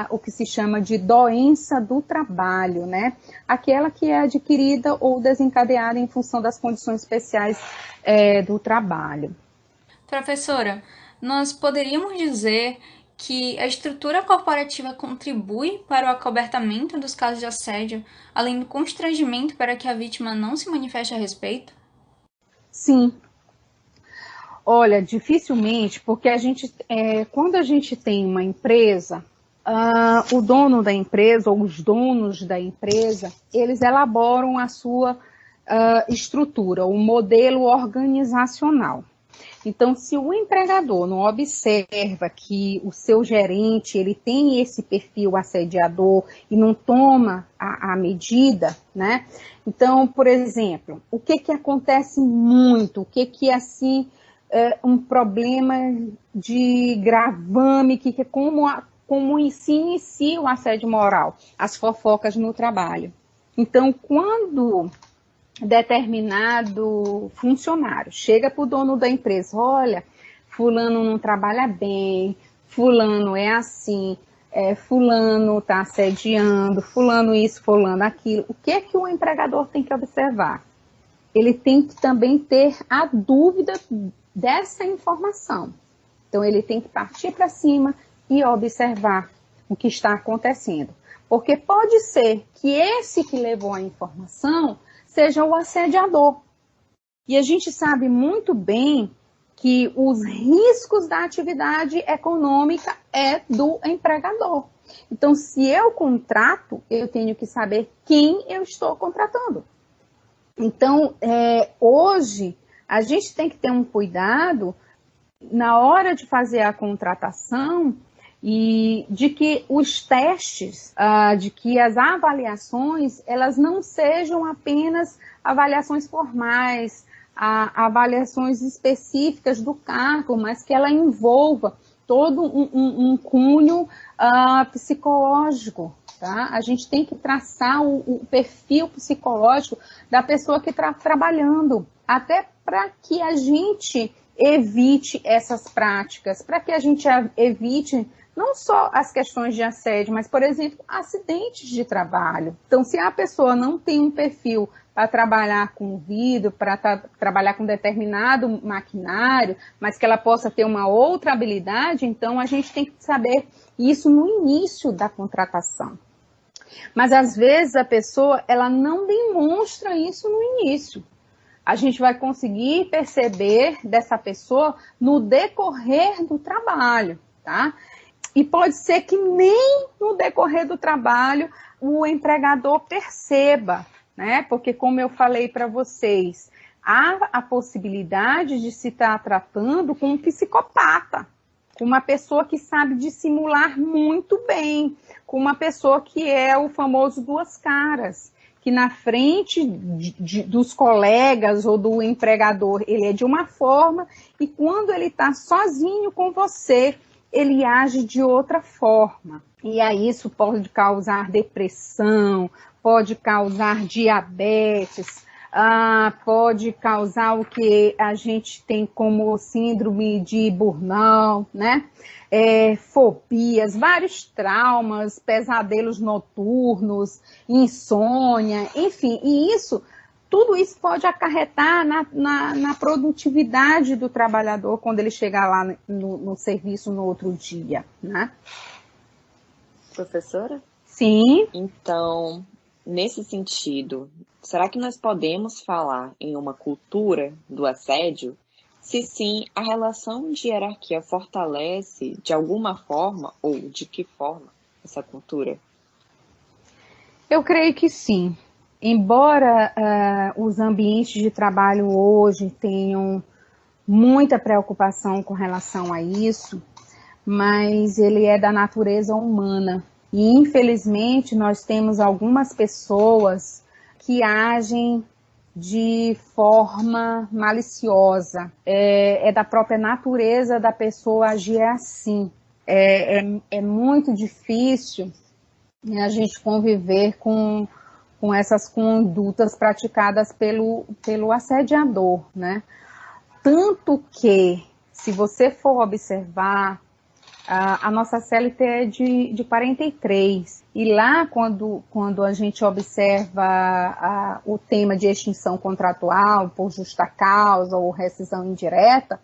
o que se chama de doença do trabalho, né? Aquela que é adquirida ou desencadeada em função das condições especiais do trabalho. Professora, nós poderíamos dizer que a estrutura corporativa contribui para o acobertamento dos casos de assédio, além do constrangimento para que a vítima não se manifeste a respeito? Sim. Olha, dificilmente, porque quando a gente tem uma empresa, o dono da empresa ou os donos da empresa, eles elaboram a sua estrutura, o modelo organizacional. Então, se o empregador não observa que o seu gerente ele tem esse perfil assediador e não toma a medida, né? Então, por exemplo, o que acontece muito, o que assim um problema de gravame, que é como se inicia o assédio moral, as fofocas no trabalho. Então, quando determinado funcionário chega para o dono da empresa, olha, fulano não trabalha bem, fulano é assim, fulano está assediando, fulano isso, fulano aquilo, o que o empregador tem que observar? ele tem que também ter a dúvida dessa informação. Então, ele tem que partir para cima e observar o que está acontecendo. Porque pode ser que esse que levou a informação seja o assediador. E a gente sabe muito bem que os riscos da atividade econômica é do empregador. Então, se eu contrato, eu tenho que saber quem eu estou contratando. Então, hoje, a gente tem que ter um cuidado na hora de fazer a contratação e de que os testes, de que as avaliações, elas não sejam apenas avaliações formais, avaliações específicas do cargo, mas que ela envolva todo um cunho psicológico. Tá? A gente tem que traçar o perfil psicológico da pessoa que está trabalhando, até para que a gente evite essas práticas, para que a gente evite não só as questões de assédio, mas, por exemplo, acidentes de trabalho. Então, se a pessoa não tem um perfil para trabalhar com vidro, para trabalhar com determinado maquinário, mas que ela possa ter uma outra habilidade, então a gente tem que saber isso no início da contratação. Mas, às vezes, a pessoa ela não demonstra isso no início. A gente vai conseguir perceber dessa pessoa no decorrer do trabalho, tá? E pode ser que nem no decorrer do trabalho o empregador perceba, né? Porque, como eu falei para vocês, há a possibilidade de se estar tratando com um psicopata, com uma pessoa que sabe dissimular muito bem, com uma pessoa que é o famoso duas caras, que na frente dos colegas ou do empregador ele é de uma forma e quando ele está sozinho com você, ele age de outra forma. E aí isso pode causar depressão, pode causar diabetes, pode causar o que a gente tem como síndrome de burnout, né? Fobias, vários traumas, pesadelos noturnos, insônia, enfim, e tudo isso pode acarretar na produtividade do trabalhador quando ele chegar lá no serviço no outro dia, né? Professora? Sim. Então, nesse sentido, será que nós podemos falar em uma cultura do assédio? Se sim, a relação de hierarquia fortalece de alguma forma ou de que forma essa cultura? Eu creio que sim. Embora os ambientes de trabalho hoje tenham muita preocupação com relação a isso, mas ele é da natureza humana. E, infelizmente, nós temos algumas pessoas que agem de forma maliciosa. É da própria natureza da pessoa agir assim. É muito difícil a gente conviver com essas condutas praticadas pelo assediador, né? Tanto que, se você for observar, a nossa CLT é de 43, e lá quando a gente observa o tema de extinção contratual por justa causa ou rescisão indireta,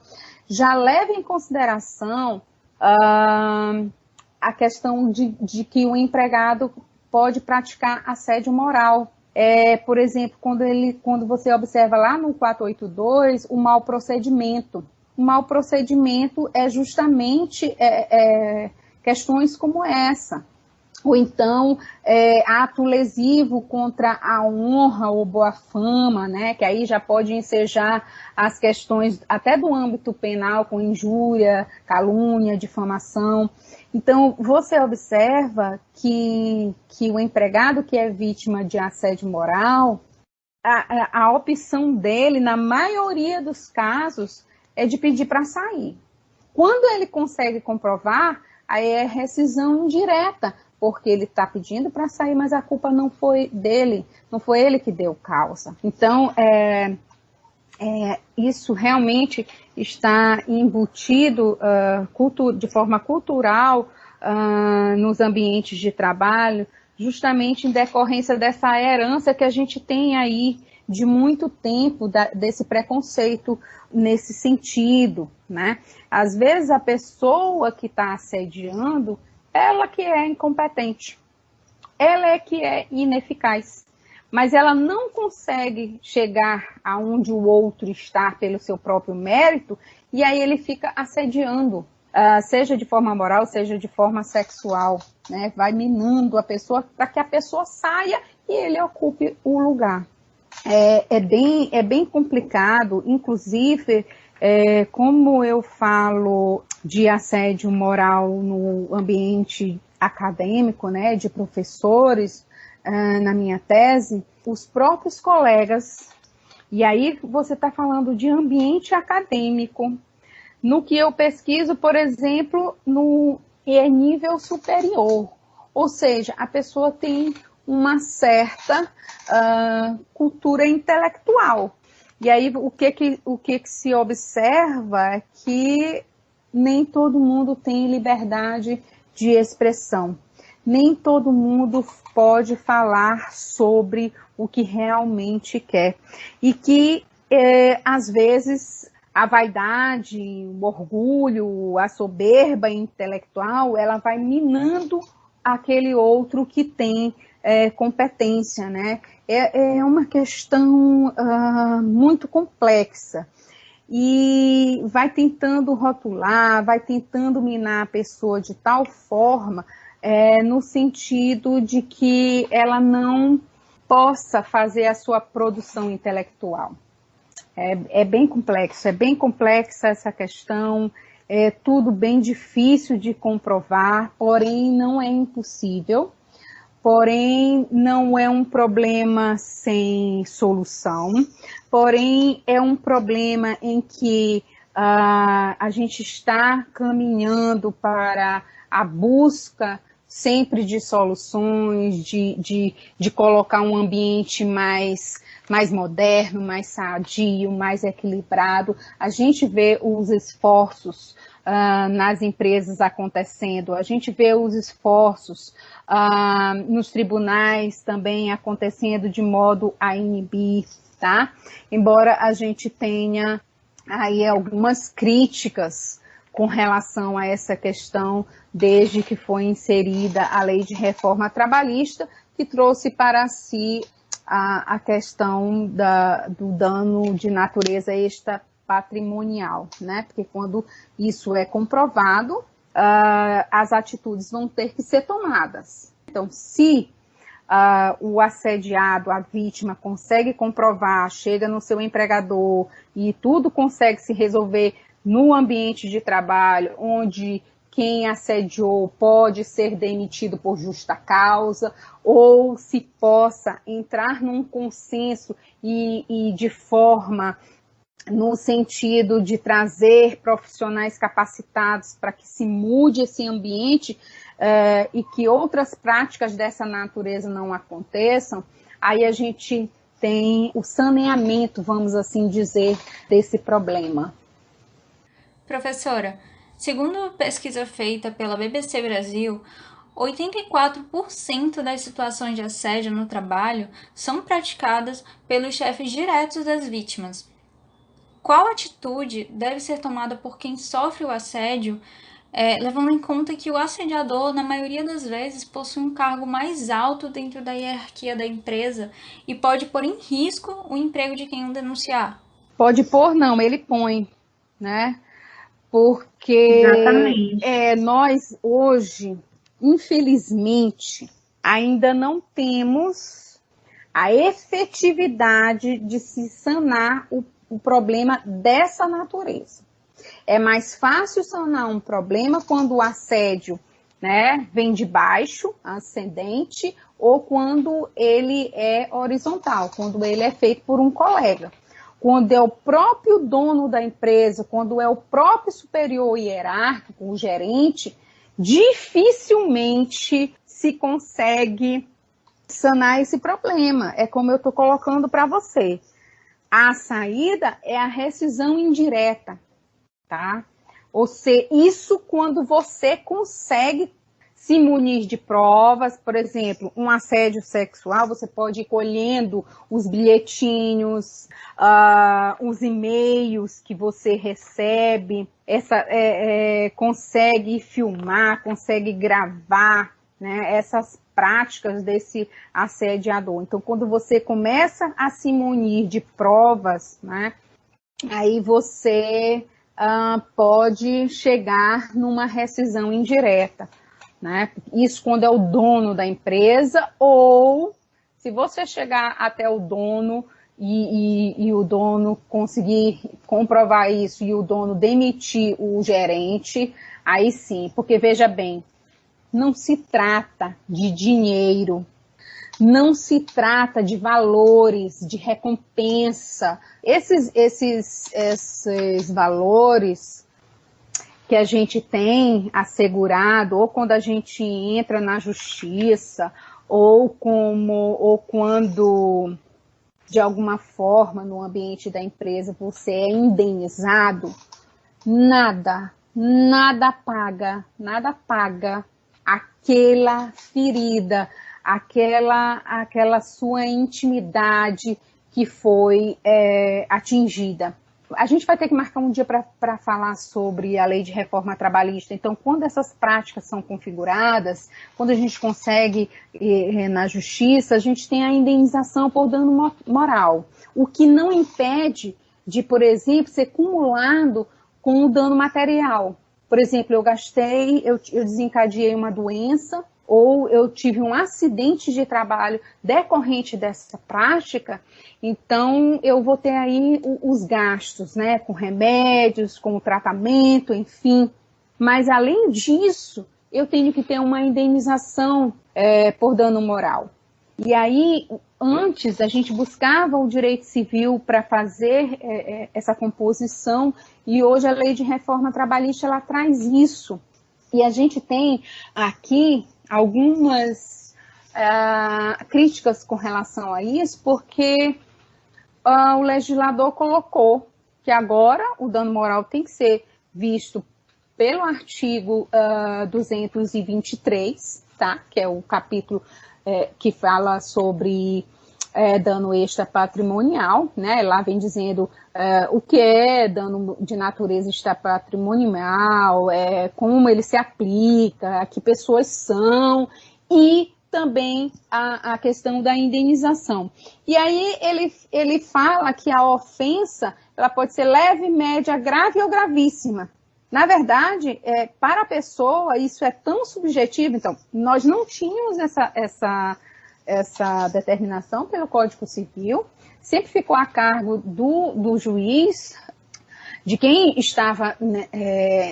já leva em consideração a questão de que o empregado pode praticar assédio moral. Por exemplo, quando você observa lá no 482, o mau procedimento. O mau procedimento é justamente questões como essa. Ou então, ato lesivo contra a honra ou boa fama, né? Que aí já pode ensejar as questões até do âmbito penal, com injúria, calúnia, difamação. Então, você observa que o empregado que é vítima de assédio moral, a opção dele, na maioria dos casos, é de pedir para sair. Quando ele consegue comprovar, aí é rescisão indireta, porque ele está pedindo para sair, mas a culpa não foi dele, não foi ele que deu causa. Então, isso realmente está embutido de forma cultural nos ambientes de trabalho, justamente em decorrência dessa herança que a gente tem aí de muito tempo desse preconceito nesse sentido, né? Às vezes a pessoa que está assediando, ela que é incompetente, ela é que é ineficaz, mas ela não consegue chegar aonde o outro está pelo seu próprio mérito, e aí ele fica assediando, seja de forma moral, seja de forma sexual, né? Vai minando a pessoa para que a pessoa saia e ele ocupe o lugar. É bem complicado, inclusive, como eu falo de assédio moral no ambiente acadêmico, né, de professores, na minha tese, os próprios colegas, e aí você está falando de ambiente acadêmico, no que eu pesquiso, por exemplo, no nível superior, ou seja, a pessoa tem uma certa cultura intelectual. E aí o que se observa é que nem todo mundo tem liberdade de expressão. Nem todo mundo pode falar sobre o que realmente quer. E que, às vezes, a vaidade, o orgulho, a soberba intelectual, ela vai minando aquele outro que tem competência, né? É uma questão muito complexa. E vai tentando rotular, vai tentando minar a pessoa de tal forma, no sentido de que ela não possa fazer a sua produção intelectual. É bem complexa essa questão, é tudo bem difícil de comprovar, porém não é impossível, porém não é um problema sem solução, porém é um problema em que a gente está caminhando para a busca sempre de soluções, de colocar um ambiente mais moderno, mais sadio, mais equilibrado. A gente vê os esforços nas empresas acontecendo, a gente vê os esforços nos tribunais também acontecendo de modo a inibir, tá? Embora a gente tenha aí algumas críticas com relação a essa questão, desde que foi inserida a lei de reforma trabalhista, que trouxe para si a questão do dano de natureza extrapatrimonial, né? Porque quando isso é comprovado, as atitudes vão ter que ser tomadas. Então, se o assediado, a vítima, consegue comprovar, chega no seu empregador e tudo consegue se resolver no ambiente de trabalho, onde quem assediou pode ser demitido por justa causa, ou se possa entrar num consenso e de forma no sentido de trazer profissionais capacitados para que se mude esse ambiente e que outras práticas dessa natureza não aconteçam, aí a gente tem o saneamento, vamos assim dizer, desse problema. Professora, segundo pesquisa feita pela BBC Brasil, 84% das situações de assédio no trabalho são praticadas pelos chefes diretos das vítimas. Qual atitude deve ser tomada por quem sofre o assédio, levando em conta que o assediador, na maioria das vezes, possui um cargo mais alto dentro da hierarquia da empresa e pode pôr em risco o emprego de quem o denunciar? Pode pôr, não, ele põe, né? Porque nós hoje, infelizmente, ainda não temos a efetividade de se sanar o problema dessa natureza. É mais fácil sanar um problema quando o assédio, né, vem de baixo, ascendente, ou quando ele é horizontal, quando ele é feito por um colega. Quando é o próprio dono da empresa, quando é o próprio superior hierárquico, o gerente, dificilmente se consegue sanar esse problema. É como eu estou colocando para você. A saída é a rescisão indireta, tá? Ou seja, isso quando você consegue se munir de provas, por exemplo, um assédio sexual, você pode ir colhendo os bilhetinhos, os e-mails que você recebe, consegue filmar, consegue gravar, né, essas práticas desse assediador. Então, quando você começa a se munir de provas, né, aí você pode chegar numa rescisão indireta, né? Isso quando é o dono da empresa, ou se você chegar até o dono e o dono conseguir comprovar isso e o dono demitir o gerente, aí sim, porque veja bem, não se trata de dinheiro, não se trata de valores, de recompensa. Esses valores que a gente tem assegurado, ou quando a gente entra na justiça, ou quando, de alguma forma, no ambiente da empresa, você é indenizado, nada paga aquela ferida, aquela sua intimidade que foi atingida. A gente vai ter que marcar um dia para falar sobre a lei de reforma trabalhista. Então, quando essas práticas são configuradas, quando a gente consegue na justiça, a gente tem a indenização por dano moral, o que não impede de, por exemplo, ser cumulado com o dano material. Por exemplo, eu desencadeei uma doença, ou eu tive um acidente de trabalho decorrente dessa prática, então eu vou ter aí os gastos, né, com remédios, com o tratamento, enfim. Mas além disso, eu tenho que ter uma indenização por dano moral. E aí, antes, a gente buscava o direito civil para fazer essa composição, e hoje a lei de reforma trabalhista, ela traz isso. E a gente tem aqui algumas críticas com relação a isso, porque o legislador colocou que agora o dano moral tem que ser visto pelo artigo 223, tá? Que é o capítulo que fala sobre dano extrapatrimonial, né? Lá vem dizendo o que é dano de natureza extrapatrimonial, como ele se aplica, a que pessoas são, e também a questão da indenização. E aí ele fala que a ofensa ela pode ser leve, média, grave ou gravíssima. Na verdade, para a pessoa, isso é tão subjetivo. Então, nós não tínhamos essa determinação pelo Código Civil, sempre ficou a cargo do juiz, de quem estava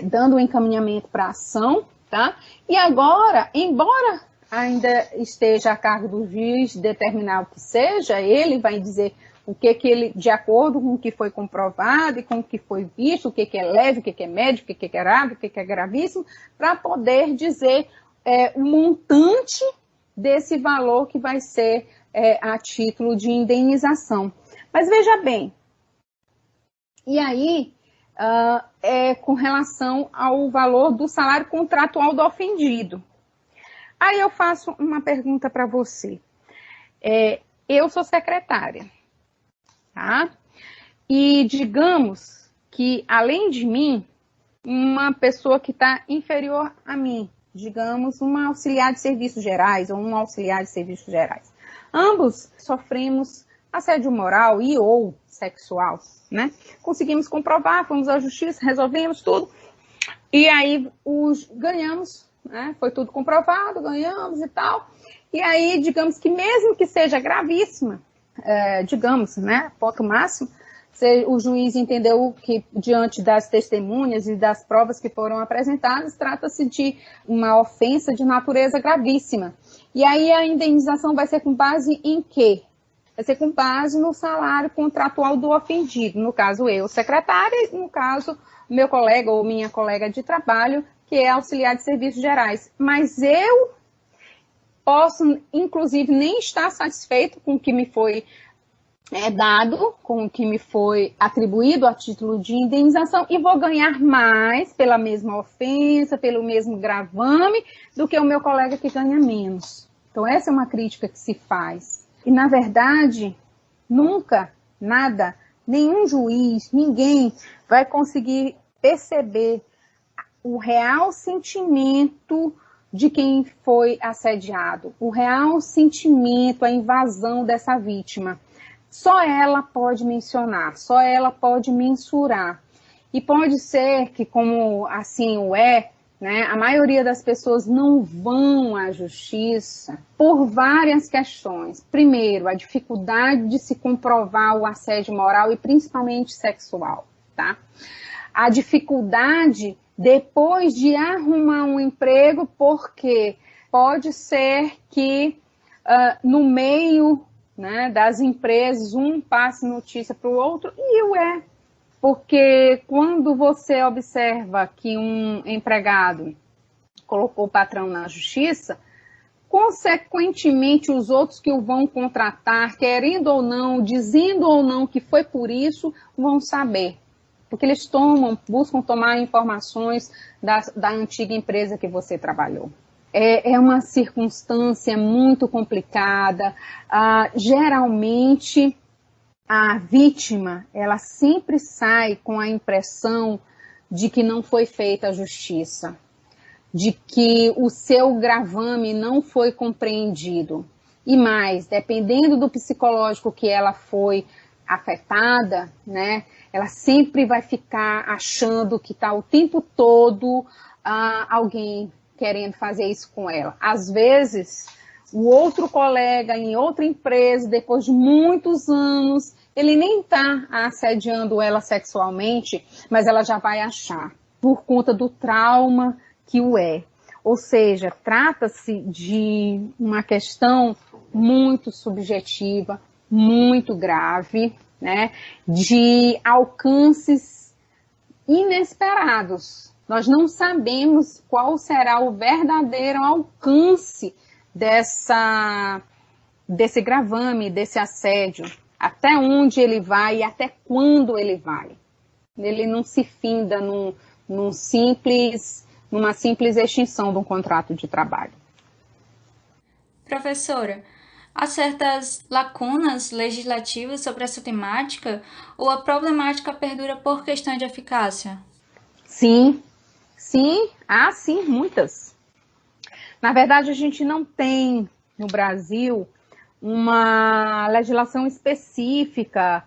dando o encaminhamento para a ação, tá? E agora, embora ainda esteja a cargo do juiz determinar o que seja, ele vai dizer o que ele, de acordo com o que foi comprovado e com o que foi visto, o que é leve, o que é médio, o que é grave, o que é gravíssimo, para poder dizer o montante desse valor que vai ser a título de indenização. Mas veja bem, e aí com relação ao valor do salário contratual do ofendido. Aí eu faço uma pergunta para você. Eu sou secretária, tá? E digamos que, além de mim, uma pessoa que está inferior a mim, digamos, uma auxiliar de serviços gerais ou um auxiliar de serviços gerais. Ambos sofremos assédio moral e ou sexual, né? Conseguimos comprovar, fomos à justiça, resolvemos tudo, e aí ganhamos, né? Foi tudo comprovado, ganhamos e tal, e aí, digamos que mesmo que seja gravíssima, digamos, né, ponto máximo, o juiz entendeu que, diante das testemunhas e das provas que foram apresentadas, trata-se de uma ofensa de natureza gravíssima. E aí a indenização vai ser com base em quê? Vai ser com base no salário contratual do ofendido. No caso, eu, secretária, e no caso, meu colega ou minha colega de trabalho, que é auxiliar de serviços gerais. Mas eu posso, inclusive, nem estar satisfeito com o que me foi dado com o que me foi atribuído a título de indenização e vou ganhar mais pela mesma ofensa, pelo mesmo gravame, do que o meu colega que ganha menos. Então, essa é uma crítica que se faz. E, na verdade, nunca, nada, nenhum juiz, ninguém vai conseguir perceber o real sentimento de quem foi assediado, o real sentimento, a invasão dessa vítima. Só ela pode mencionar, só ela pode mensurar. E pode ser que, como assim o é, né, a maioria das pessoas não vão à justiça por várias questões. Primeiro, a dificuldade de se comprovar o assédio moral e principalmente sexual, tá? A dificuldade depois de arrumar um emprego, porque pode ser que no meio, né, das empresas, um passe notícia para o outro, e porque quando você observa que um empregado colocou o patrão na justiça, consequentemente os outros que o vão contratar, querendo ou não, dizendo ou não que foi por isso, vão saber. Porque eles buscam tomar informações da antiga empresa que você trabalhou. É uma circunstância muito complicada. Geralmente, a vítima, ela sempre sai com a impressão de que não foi feita a justiça, de que o seu gravame não foi compreendido. E mais, dependendo do psicológico que ela foi afetada, né, ela sempre vai ficar achando que está o tempo todo alguém querendo fazer isso com ela. Às vezes, o outro colega em outra empresa, depois de muitos anos, ele nem está assediando ela sexualmente, mas ela já vai achar, por conta do trauma que o é. Ou seja, trata-se de uma questão muito subjetiva, muito grave, né, de alcances inesperados. Nós não sabemos qual será o verdadeiro alcance desse gravame, desse assédio, até onde ele vai e até quando ele vai. Ele não se finda numa simples extinção de um contrato de trabalho. Professora, há certas lacunas legislativas sobre essa temática ou a problemática perdura por questão de eficácia? Sim, há sim muitas. Na verdade, a gente não tem no Brasil uma legislação específica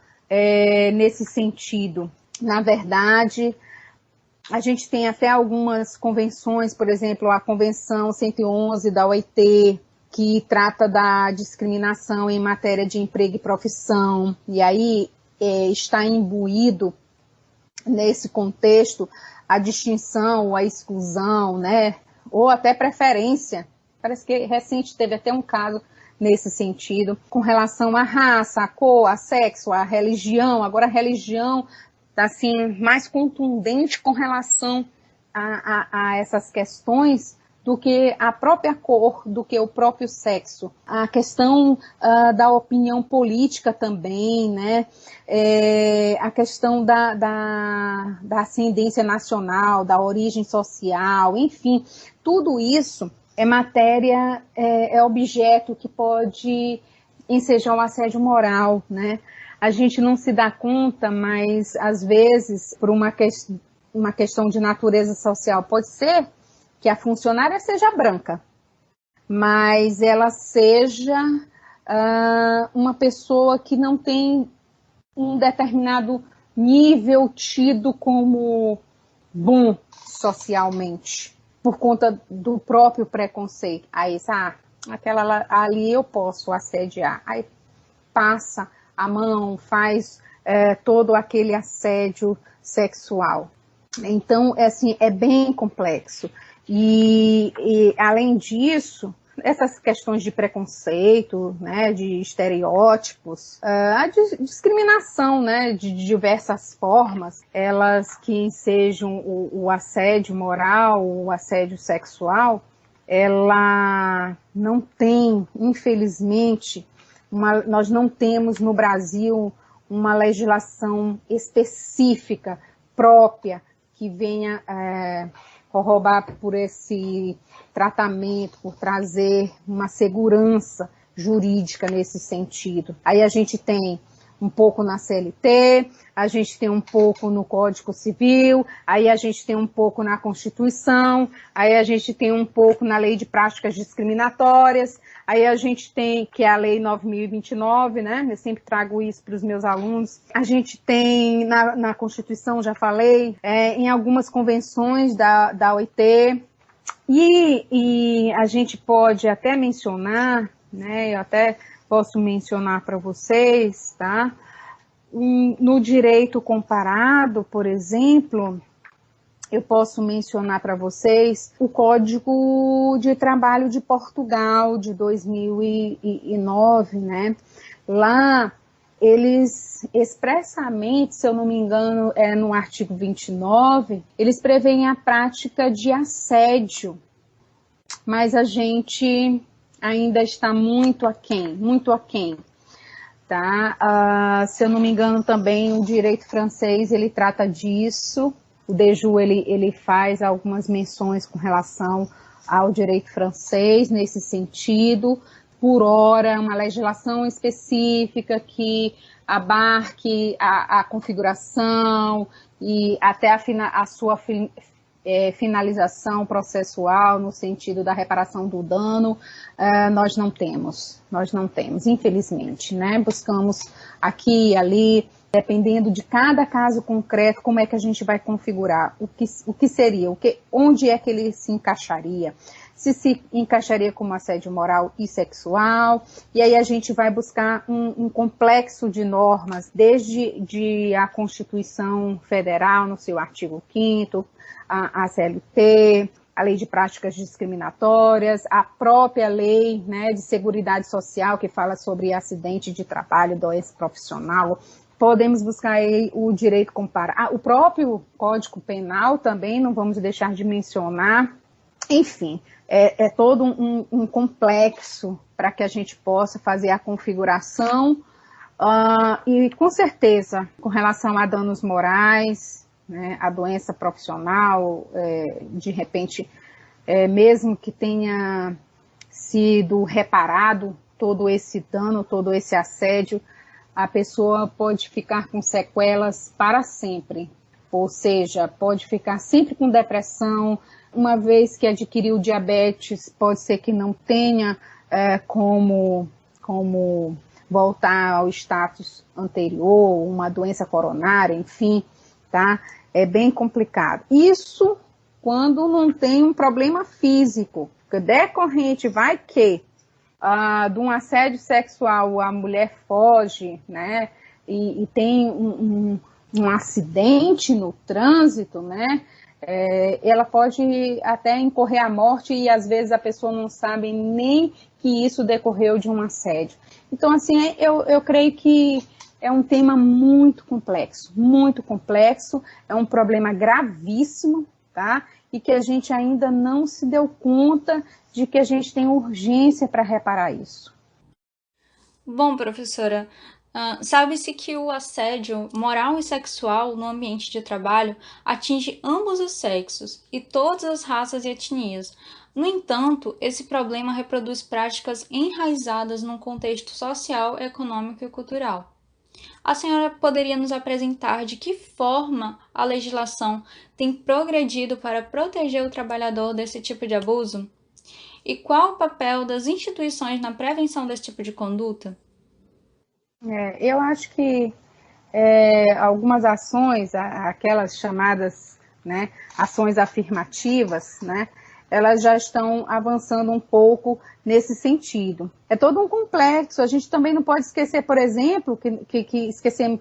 nesse sentido. Na verdade, a gente tem até algumas convenções, por exemplo, a Convenção 111 da OIT, que trata da discriminação em matéria de emprego e profissão, e aí está imbuído nesse contexto a distinção, a exclusão, né, ou até preferência. Parece que recente teve até um caso nesse sentido, com relação à raça, à cor, a sexo, à religião. Agora a religião está assim, mais contundente com relação a essas questões do que a própria cor, do que o próprio sexo. A questão da opinião política também, né? A questão da ascendência nacional, da origem social, enfim, tudo isso é matéria, é objeto que pode ensejar o assédio moral, né? A gente não se dá conta, mas às vezes, por uma questão de natureza social, pode ser que a funcionária seja branca, mas ela seja uma pessoa que não tem um determinado nível tido como bom socialmente, por conta do próprio preconceito. Aí, aquela ali eu posso assediar. Aí passa a mão, faz todo aquele assédio sexual. Então, assim, é bem complexo. E além disso, essas questões de preconceito, né, de estereótipos, a discriminação, né, de diversas formas, elas que sejam o assédio moral, o assédio sexual, ela não tem, infelizmente, nós não temos no Brasil uma legislação específica, própria, que venha corroborar por esse tratamento, por trazer uma segurança jurídica nesse sentido. Aí a gente tem um pouco na CLT, a gente tem um pouco no Código Civil, aí a gente tem um pouco na Constituição, aí a gente tem um pouco na Lei de Práticas Discriminatórias, aí a gente tem, que é a Lei 9.029, né? Eu sempre trago isso para os meus alunos. A gente tem na Constituição, já falei, em algumas convenções da OIT, e a gente pode até mencionar, né? Eu até posso mencionar para vocês, tá? No direito comparado, por exemplo, eu posso mencionar para vocês o Código de Trabalho de Portugal, de 2009, né? Lá, eles expressamente, se eu não me engano, no artigo 29, eles prevêem a prática de assédio, mas a gente ainda está muito aquém, tá? Se eu não me engano também o direito francês, ele trata disso, o Dejoux, ele faz algumas menções com relação ao direito francês nesse sentido, por hora, uma legislação específica que abarque a configuração e até a sua finalização processual no sentido da reparação do dano, nós não temos, infelizmente, né? Buscamos aqui e ali, dependendo de cada caso concreto, como é que a gente vai configurar, o que seria, onde é que ele se encaixaria, se encaixaria como assédio moral e sexual, e aí a gente vai buscar um complexo de normas, desde a Constituição Federal, no seu artigo 5º, a CLT, a Lei de Práticas Discriminatórias, a própria Lei, né, de Seguridade Social, que fala sobre acidente de trabalho, doença profissional. Podemos buscar aí o direito comparado. O próprio Código Penal também, não vamos deixar de mencionar. Enfim, é todo um complexo para que a gente possa fazer a configuração. E com certeza, com relação a danos morais, né, a doença profissional, de repente, mesmo que tenha sido reparado todo esse dano, todo esse assédio, a pessoa pode ficar com sequelas para sempre, ou seja, pode ficar sempre com depressão, uma vez que adquiriu diabetes, pode ser que não tenha como voltar ao status anterior, uma doença coronária, enfim, tá? É bem complicado. Isso quando não tem um problema físico, porque decorrente vai que de um assédio sexual a mulher foge, né, e tem um acidente no trânsito, né, ela pode até incorrer à morte e às vezes a pessoa não sabe nem que isso decorreu de um assédio. Então, assim, eu creio que é um tema muito complexo, é um problema gravíssimo, tá? E que a gente ainda não se deu conta de que a gente tem urgência para reparar isso. Bom, professora, sabe-se que o assédio moral e sexual no ambiente de trabalho atinge ambos os sexos e todas as raças e etnias. No entanto, esse problema reproduz práticas enraizadas num contexto social, econômico e cultural. A senhora poderia nos apresentar de que forma a legislação tem progredido para proteger o trabalhador desse tipo de abuso? E qual o papel das instituições na prevenção desse tipo de conduta? Eu acho que algumas ações, aquelas chamadas, né, ações afirmativas, né, elas já estão avançando um pouco nesse sentido. É todo um complexo, a gente também não pode esquecer, por exemplo, que esquecemos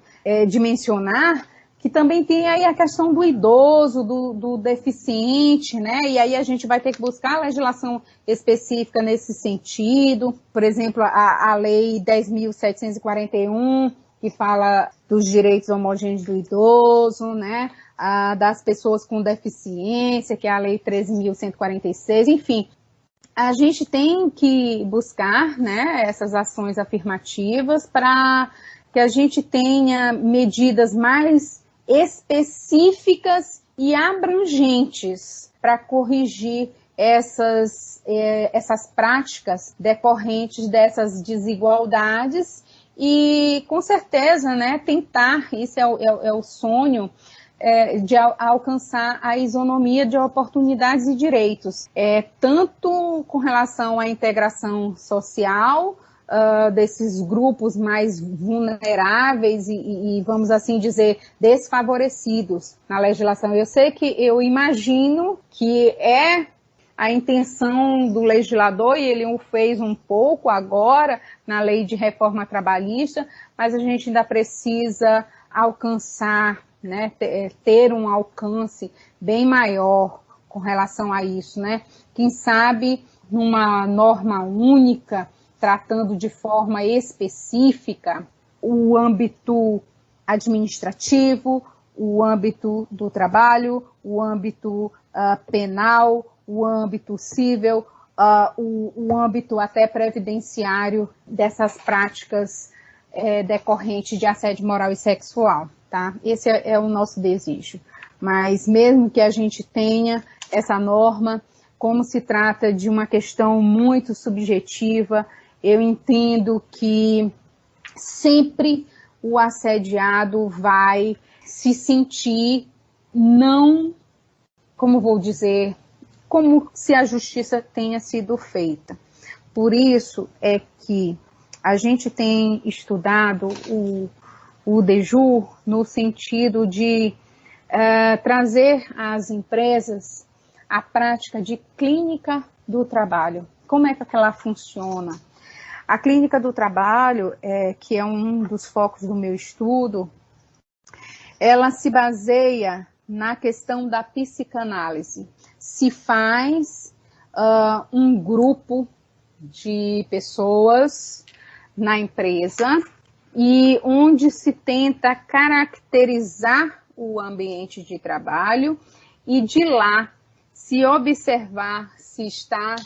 de mencionar, que também tem aí a questão do idoso, do deficiente, né? E aí a gente vai ter que buscar a legislação específica nesse sentido. Por exemplo, a Lei 10.741, que fala dos direitos homogêneos do idoso, né? Das pessoas com deficiência, que é a Lei 13.146, enfim. a gente tem que buscar, né, essas ações afirmativas para que a gente tenha medidas mais específicas e abrangentes para corrigir essas práticas decorrentes dessas desigualdades e, com certeza, né, tentar, isso é o sonho, de alcançar a isonomia de oportunidades e direitos, tanto com relação à integração social desses grupos mais vulneráveis e, vamos assim dizer, desfavorecidos na legislação. Eu imagino que é a intenção do legislador, e ele o fez um pouco agora na lei de reforma trabalhista, mas a gente ainda precisa alcançar, né, ter um alcance bem maior com relação a isso, né? Quem sabe numa norma única, tratando de forma específica o âmbito administrativo, o âmbito do trabalho, o âmbito penal, o âmbito civil, o âmbito até previdenciário dessas práticas decorrentes de assédio moral e sexual, tá? Esse é o nosso desejo. Mas mesmo que a gente tenha essa norma, como se trata de uma questão muito subjetiva, eu entendo que sempre o assediado vai se sentir não, como vou dizer, como se a justiça tenha sido feita. Por isso é que a gente tem estudado o DEJUR no sentido de trazer às empresas a prática de clínica do trabalho. Como é que ela funciona? A clínica do trabalho, que é um dos focos do meu estudo, ela se baseia na questão da psicanálise. Se faz um grupo de pessoas na empresa e onde se tenta caracterizar o ambiente de trabalho e de lá se observar se está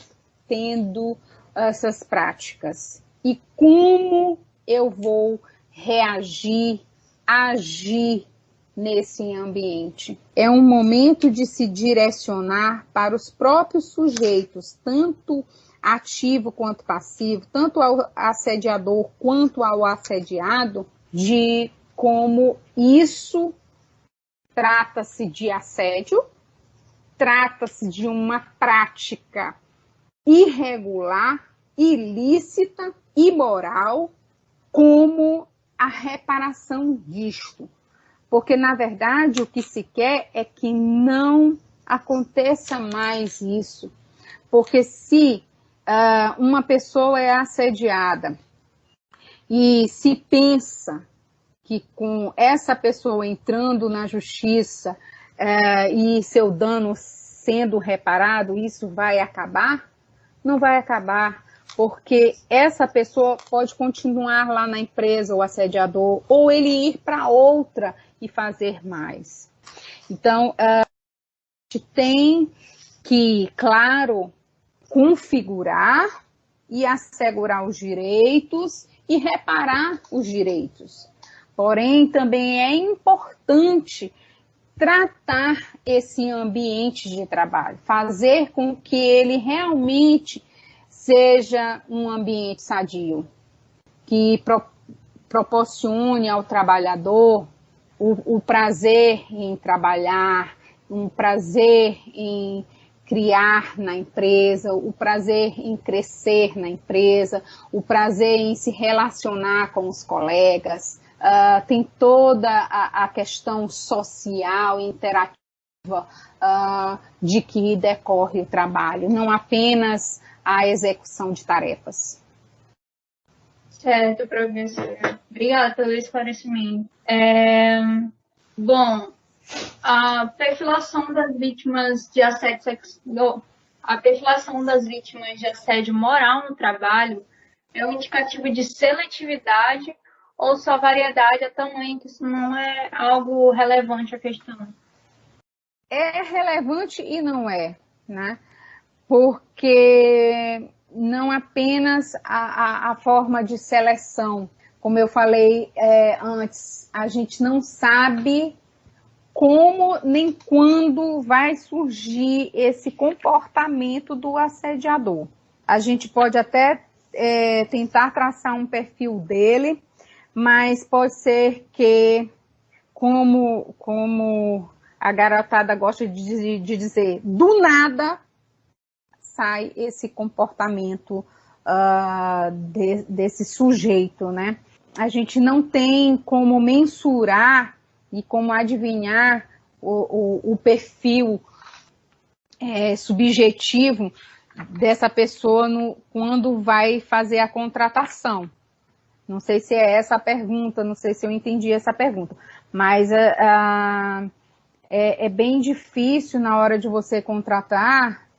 tendo essas práticas e como eu vou reagir, agir nesse ambiente. É um momento de se direcionar para os próprios sujeitos, tanto ativo quanto passivo, tanto ao assediador quanto ao assediado, de como isso trata-se de assédio, trata-se de uma prática irregular, ilícita, imoral, como a reparação disto. Porque, na verdade, o que se quer é que não aconteça mais isso. Porque se uma pessoa é assediada e se pensa que com essa pessoa entrando na justiça e seu dano sendo reparado, isso vai acabar, não vai acabar, porque essa pessoa pode continuar lá na empresa, o assediador, ou ele ir para outra e fazer mais. Então, a gente tem que, claro, configurar e assegurar os direitos e reparar os direitos. Porém, também é importante tratar esse ambiente de trabalho, fazer com que ele realmente seja um ambiente sadio, que proporcione ao trabalhador o prazer em trabalhar, um prazer em criar na empresa, o prazer em crescer na empresa, o prazer em se relacionar com os colegas. Tem toda a questão social, interativa, de que decorre o trabalho, não apenas a execução de tarefas. Certo, professora. Obrigada pelo esclarecimento. Bom, a perfilação das vítimas de assédio sexual, a perfilação das vítimas de assédio moral no trabalho é um indicativo de seletividade ou só variedade a tamanho que isso não é algo relevante à questão? É relevante e não é, né? porque não apenas a forma de seleção, como eu falei antes, a gente não sabe como nem quando vai surgir esse comportamento do assediador. A gente pode até tentar traçar um perfil dele, mas pode ser que, como a garotada gosta de dizer, do nada sai esse comportamento desse sujeito, né? A gente não tem como mensurar e como adivinhar o perfil subjetivo dessa pessoa quando vai fazer a contratação. Não sei se é essa a pergunta, não sei se eu entendi essa pergunta, mas é bem difícil na hora de você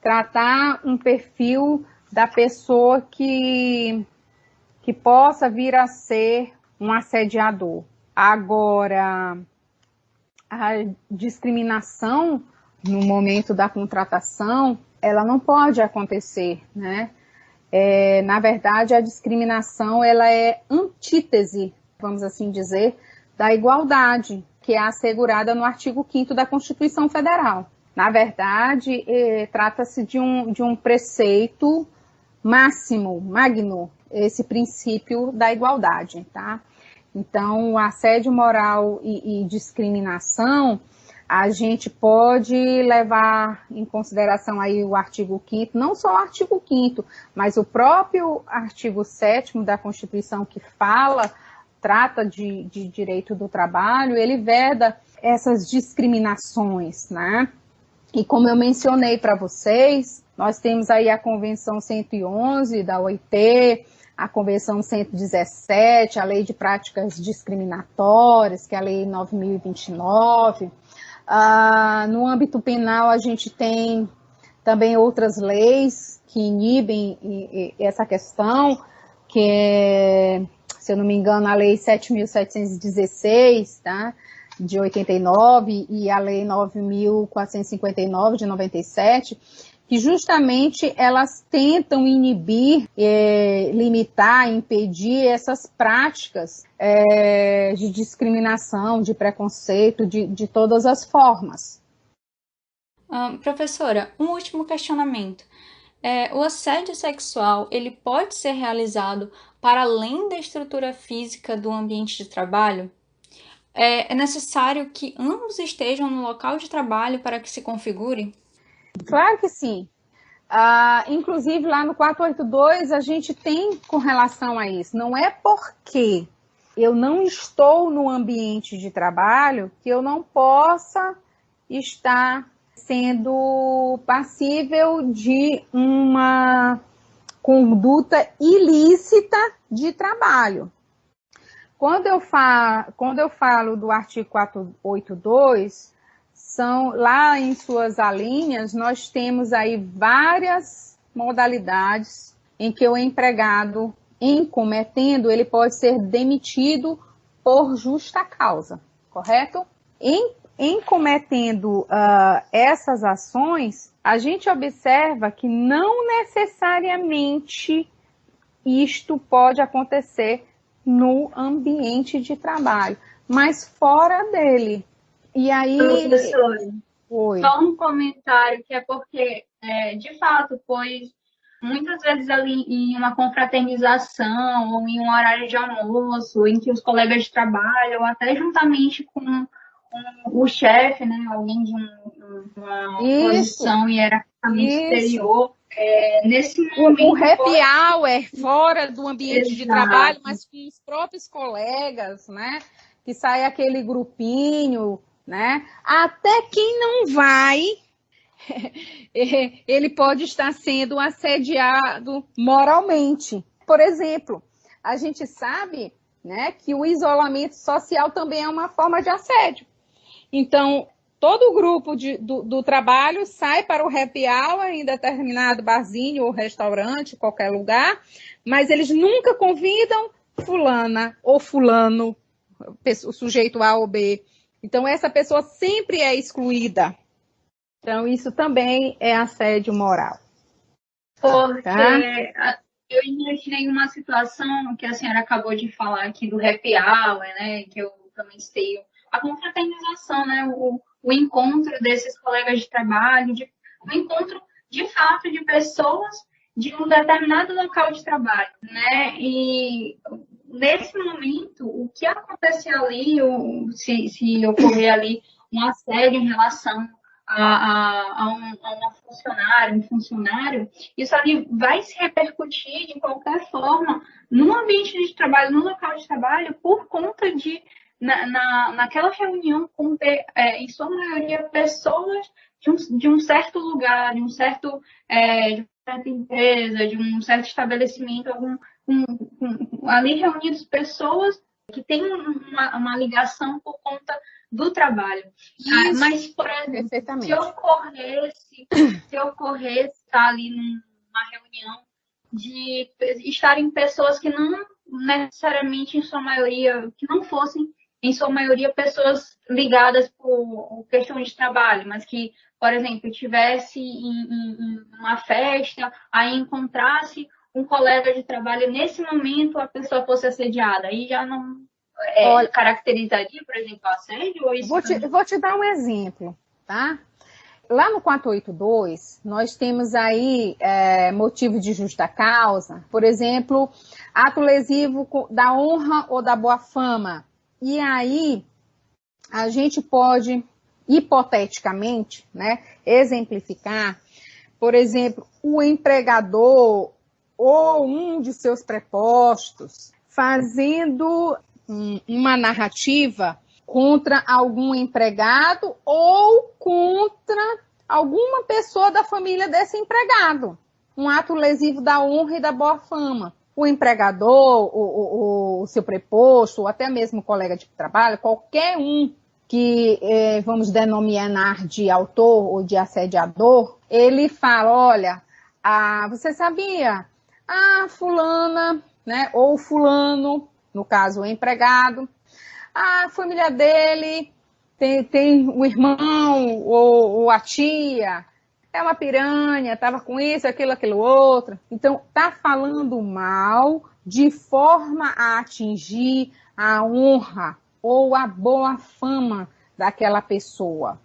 tratar um perfil da pessoa que possa vir a ser um assediador. Agora, a discriminação no momento da contratação, ela não pode acontecer, né? Na verdade, a discriminação ela é antítese, vamos assim dizer, da igualdade, que é assegurada no artigo 5º da Constituição Federal. Na verdade, trata-se de um preceito máximo, magno, esse princípio da igualdade, tá? Então, assédio moral e discriminação, a gente pode levar em consideração aí o artigo 5º, não só o artigo 5º, mas o próprio artigo 7º da Constituição que trata de direito do trabalho, ele veda essas discriminações, né? E como eu mencionei para vocês, nós temos aí a Convenção 111 da OIT, a Convenção 117, a Lei de Práticas Discriminatórias, que é a Lei 9.029. No âmbito penal, a gente tem também outras leis que inibem essa questão, que é, se eu não me engano, a Lei 7.716, tá? De 89, e a Lei 9.459, de 97, que justamente elas tentam inibir, limitar, impedir essas práticas de discriminação, de preconceito, de todas as formas. Professora, um último questionamento. O assédio sexual, ele pode ser realizado para além da estrutura física do ambiente de trabalho? É necessário que ambos estejam no local de trabalho para que se configure? Claro que sim. Inclusive, lá no 482, a gente tem com relação a isso. Não é porque eu não estou no ambiente de trabalho que eu não possa estar sendo passível de uma conduta ilícita de trabalho. Quando eu falo do artigo 482, lá em suas alíneas, nós temos aí várias modalidades em que o empregado, em cometendo, ele pode ser demitido por justa causa, correto? Em cometendo essas ações, a gente observa que não necessariamente isto pode acontecer no ambiente de trabalho, mas fora dele. E aí, professora, só um comentário, que é porque, de fato, pois muitas vezes ali em uma confraternização ou em um horário de almoço, em que os colegas de trabalho, ou até juntamente com o chefe, né, alguém de uma posição hierarquicamente superior, nesse momento... O happy hour fora do ambiente de trabalho, mas com os próprios colegas, né, que sai aquele grupinho, né? Até quem não vai, ele pode estar sendo assediado moralmente. Por exemplo, a gente sabe, né, que o isolamento social também é uma forma de assédio. Então, todo o grupo do trabalho sai para o happy hour em determinado barzinho ou restaurante, qualquer lugar, mas eles nunca convidam fulana ou fulano, o sujeito A ou B. Então, essa pessoa sempre é excluída. Então, isso também é assédio moral. Porque tá? eu imaginei uma situação que a senhora acabou de falar aqui do happy hour, né? Que eu também sei a confraternização, né? O encontro desses colegas de trabalho, o encontro de fato de pessoas de um determinado local de trabalho, né? E nesse momento, o que acontecer ali, ou se ocorrer ali um assédio em relação a uma funcionária, um funcionário, isso ali vai se repercutir de qualquer forma no ambiente de trabalho, no local de trabalho, por conta de, naquela reunião, em sua maioria, pessoas de um certo lugar, de uma certa empresa, de um certo estabelecimento, ali reunidos pessoas que têm uma ligação por conta do trabalho. Isso, Mas, por exemplo, perfeitamente. se ocorresse estar ali numa reunião de estarem pessoas que não necessariamente, em sua maioria, que não fossem, em sua maioria, pessoas ligadas por questão de trabalho, mas que, por exemplo, tivesse em uma festa, aí encontrasse um colega de trabalho, nesse momento a pessoa fosse assediada, aí já não caracterizaria, por exemplo, assédio? Ou isso Vou te dar um exemplo, tá? Lá no 482, nós temos aí motivo de justa causa, por exemplo, ato lesivo da honra ou da boa fama. E aí, a gente pode, hipoteticamente, né, exemplificar, por exemplo, o empregador ou um de seus prepostos fazendo uma narrativa contra algum empregado ou contra alguma pessoa da família desse empregado. Um ato lesivo da honra e da boa fama. O empregador, o seu preposto, ou até mesmo o colega de trabalho, qualquer um que vamos denominar de autor ou de assediador, ele fala, olha, você sabia? A fulana, né, ou fulano, no caso o empregado, a família dele tem um irmão ou a tia, é uma piranha, estava com isso, aquilo outro. Então, está falando mal de forma a atingir a honra ou a boa fama daquela pessoa.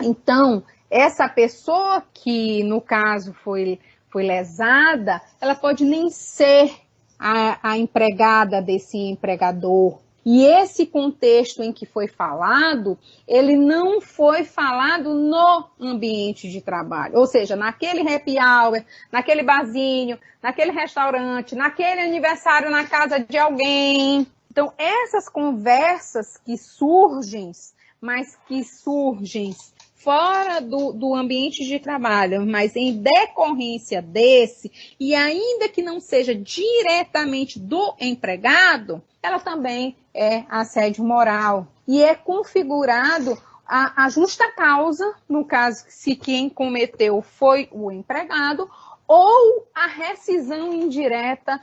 Então, essa pessoa que, no caso, foi lesada, ela pode nem ser a empregada desse empregador. E esse contexto em que foi falado, ele não foi falado no ambiente de trabalho. Ou seja, naquele happy hour, naquele barzinho, naquele restaurante, naquele aniversário na casa de alguém. Então, essas conversas que surgem, mas que surgem fora do ambiente de trabalho, mas em decorrência desse, e ainda que não seja diretamente do empregado, ela também é assédio moral. E é configurado a justa causa, no caso, se quem cometeu foi o empregado, ou a rescisão indireta,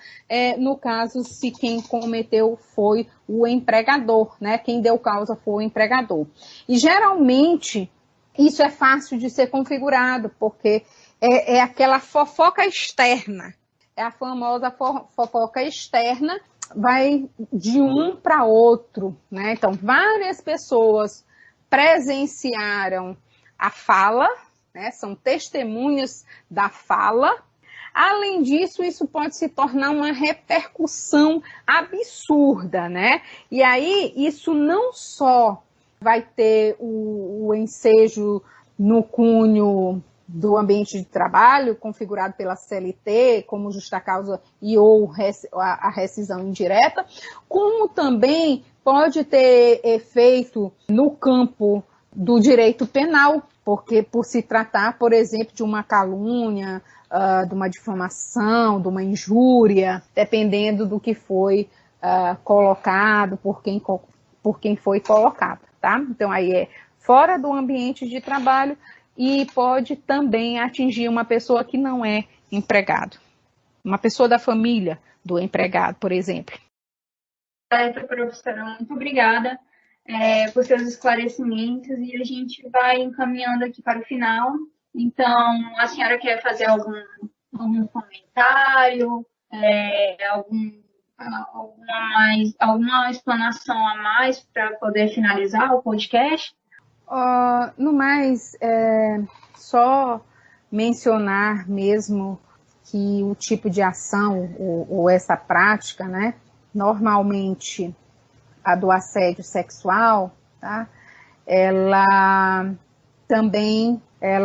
no caso, se quem cometeu foi o empregador, né? Quem deu causa foi o empregador. E geralmente, isso é fácil de ser configurado, porque é aquela fofoca externa, é a famosa fofoca externa, vai de um para outro, né? Então, várias pessoas presenciaram a fala, né? São testemunhas da fala. Além disso, isso pode se tornar uma repercussão absurda, né? E aí, isso não só vai ter o ensejo no cunho do ambiente de trabalho, configurado pela CLT, como justa causa e ou a rescisão indireta, como também pode ter efeito no campo do direito penal, porque por se tratar, por exemplo, de uma calúnia, de uma difamação, de uma injúria, dependendo do que foi colocado, por quem foi colocado, tá? Então, aí é fora do ambiente de trabalho e pode também atingir uma pessoa que não é empregado, uma pessoa da família do empregado, por exemplo. Certo, professora, muito obrigada por seus esclarecimentos e a gente vai encaminhando aqui para o final. Então, a senhora quer fazer algum algum comentário, alguma explanação a mais para poder finalizar o podcast? No mais, só mencionar mesmo que o tipo de ação ou essa prática, né, normalmente a do assédio sexual, tá, ela também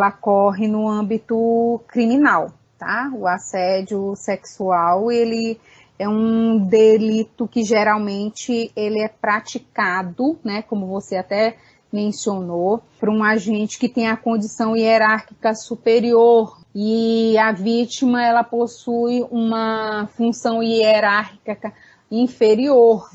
ocorre no âmbito criminal, tá? O assédio sexual, ele é um delito que geralmente ele é praticado, né, como você até mencionou, por um agente que tem a condição hierárquica superior e a vítima ela possui uma função hierárquica inferior.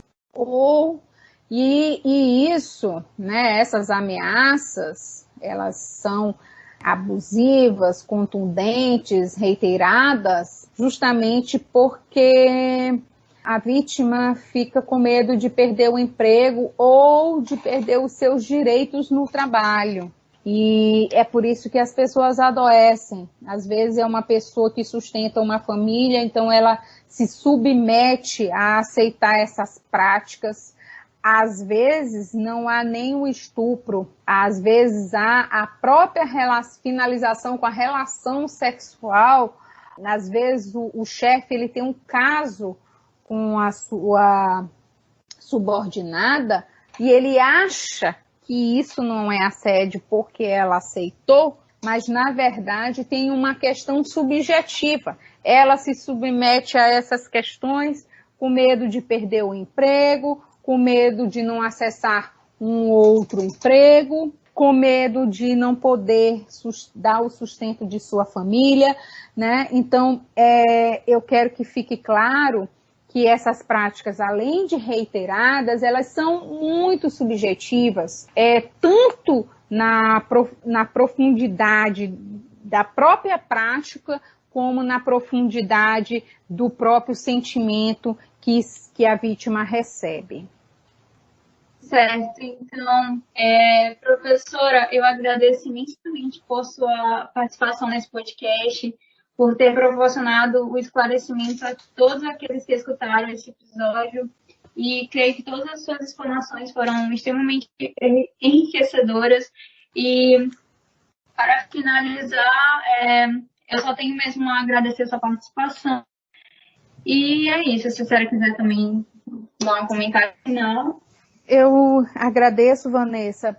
E isso, né, essas ameaças, elas são abusivas, contundentes, reiteradas, justamente porque a vítima fica com medo de perder o emprego ou de perder os seus direitos no trabalho. E é por isso que as pessoas adoecem. Às vezes é uma pessoa que sustenta uma família, então ela se submete a aceitar essas práticas. Às vezes não há nem o estupro, às vezes há a própria finalização com a relação sexual. Às vezes o chefe ele tem um caso com a sua subordinada e ele acha que isso não é assédio porque ela aceitou, mas na verdade tem uma questão subjetiva. Ela se submete a essas questões com medo de perder o emprego, com medo de não acessar um outro emprego, com medo de não poder dar o sustento de sua família, né? Então, eu quero que fique claro que essas práticas, além de reiteradas, elas são muito subjetivas, tanto na profundidade da própria prática, como na profundidade do próprio sentimento que a vítima recebe. Certo, então, professora, eu agradeço imensamente por sua participação nesse podcast, por ter proporcionado o esclarecimento a todos aqueles que escutaram esse episódio, e creio que todas as suas explanações foram extremamente enriquecedoras. E, para finalizar, eu só tenho mesmo a agradecer a sua participação. E é isso, se a senhora quiser também dar um comentário final. Eu agradeço, Vanessa,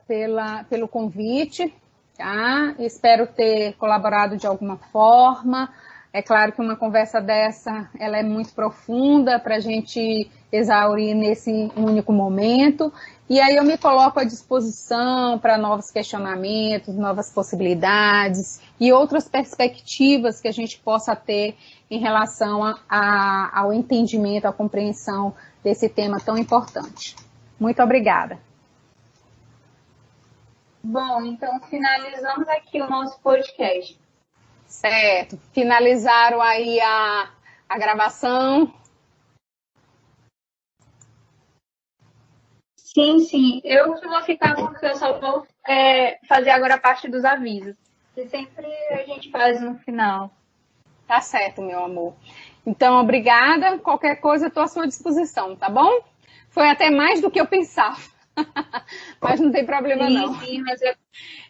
pelo convite, tá? Espero ter colaborado de alguma forma. É claro que uma conversa dessa, ela é muito profunda para a gente exaurir nesse único momento. E aí eu me coloco à disposição para novos questionamentos, novas possibilidades e outras perspectivas que a gente possa ter em relação ao entendimento, à compreensão desse tema tão importante. Muito obrigada. Bom, então finalizamos aqui o nosso podcast. Certo. Finalizaram aí a gravação? Sim. Eu vou ficar porque eu só vou fazer agora a parte dos avisos. Que sempre a gente faz no final. Tá certo, meu amor. Então, obrigada. Qualquer coisa, eu estou à sua disposição, tá bom? Foi até mais do que eu pensava. Mas não tem problema, não. Sim,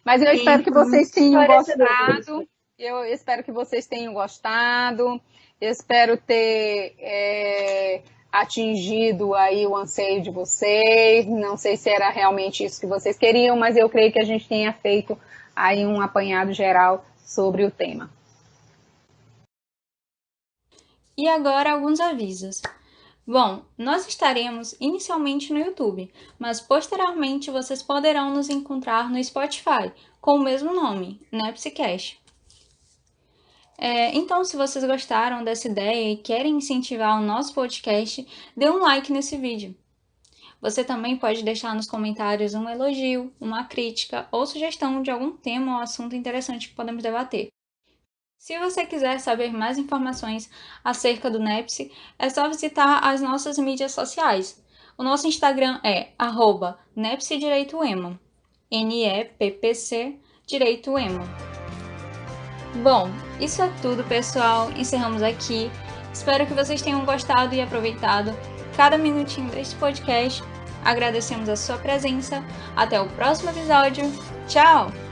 mas eu espero que vocês tenham gostado. Eu espero que vocês tenham gostado. Eu espero ter atingido aí o anseio de vocês. Não sei se era realmente isso que vocês queriam, mas eu creio que a gente tenha feito aí um apanhado geral sobre o tema. E agora alguns avisos. Bom, nós estaremos inicialmente no YouTube, mas posteriormente vocês poderão nos encontrar no Spotify, com o mesmo nome, Nepsicast. Então, se vocês gostaram dessa ideia e querem incentivar o nosso podcast, dê um like nesse vídeo. Você também pode deixar nos comentários um elogio, uma crítica ou sugestão de algum tema ou assunto interessante que podemos debater. Se você quiser saber mais informações acerca do NEPSI, é só visitar as nossas mídias sociais. O nosso Instagram é @NEPSIDireitoEmo, NEPPC Direito Emo. Bom, Isso é tudo, pessoal. Encerramos aqui. Espero que vocês tenham gostado e aproveitado cada minutinho deste podcast. Agradecemos a sua presença. Até o próximo episódio. Tchau!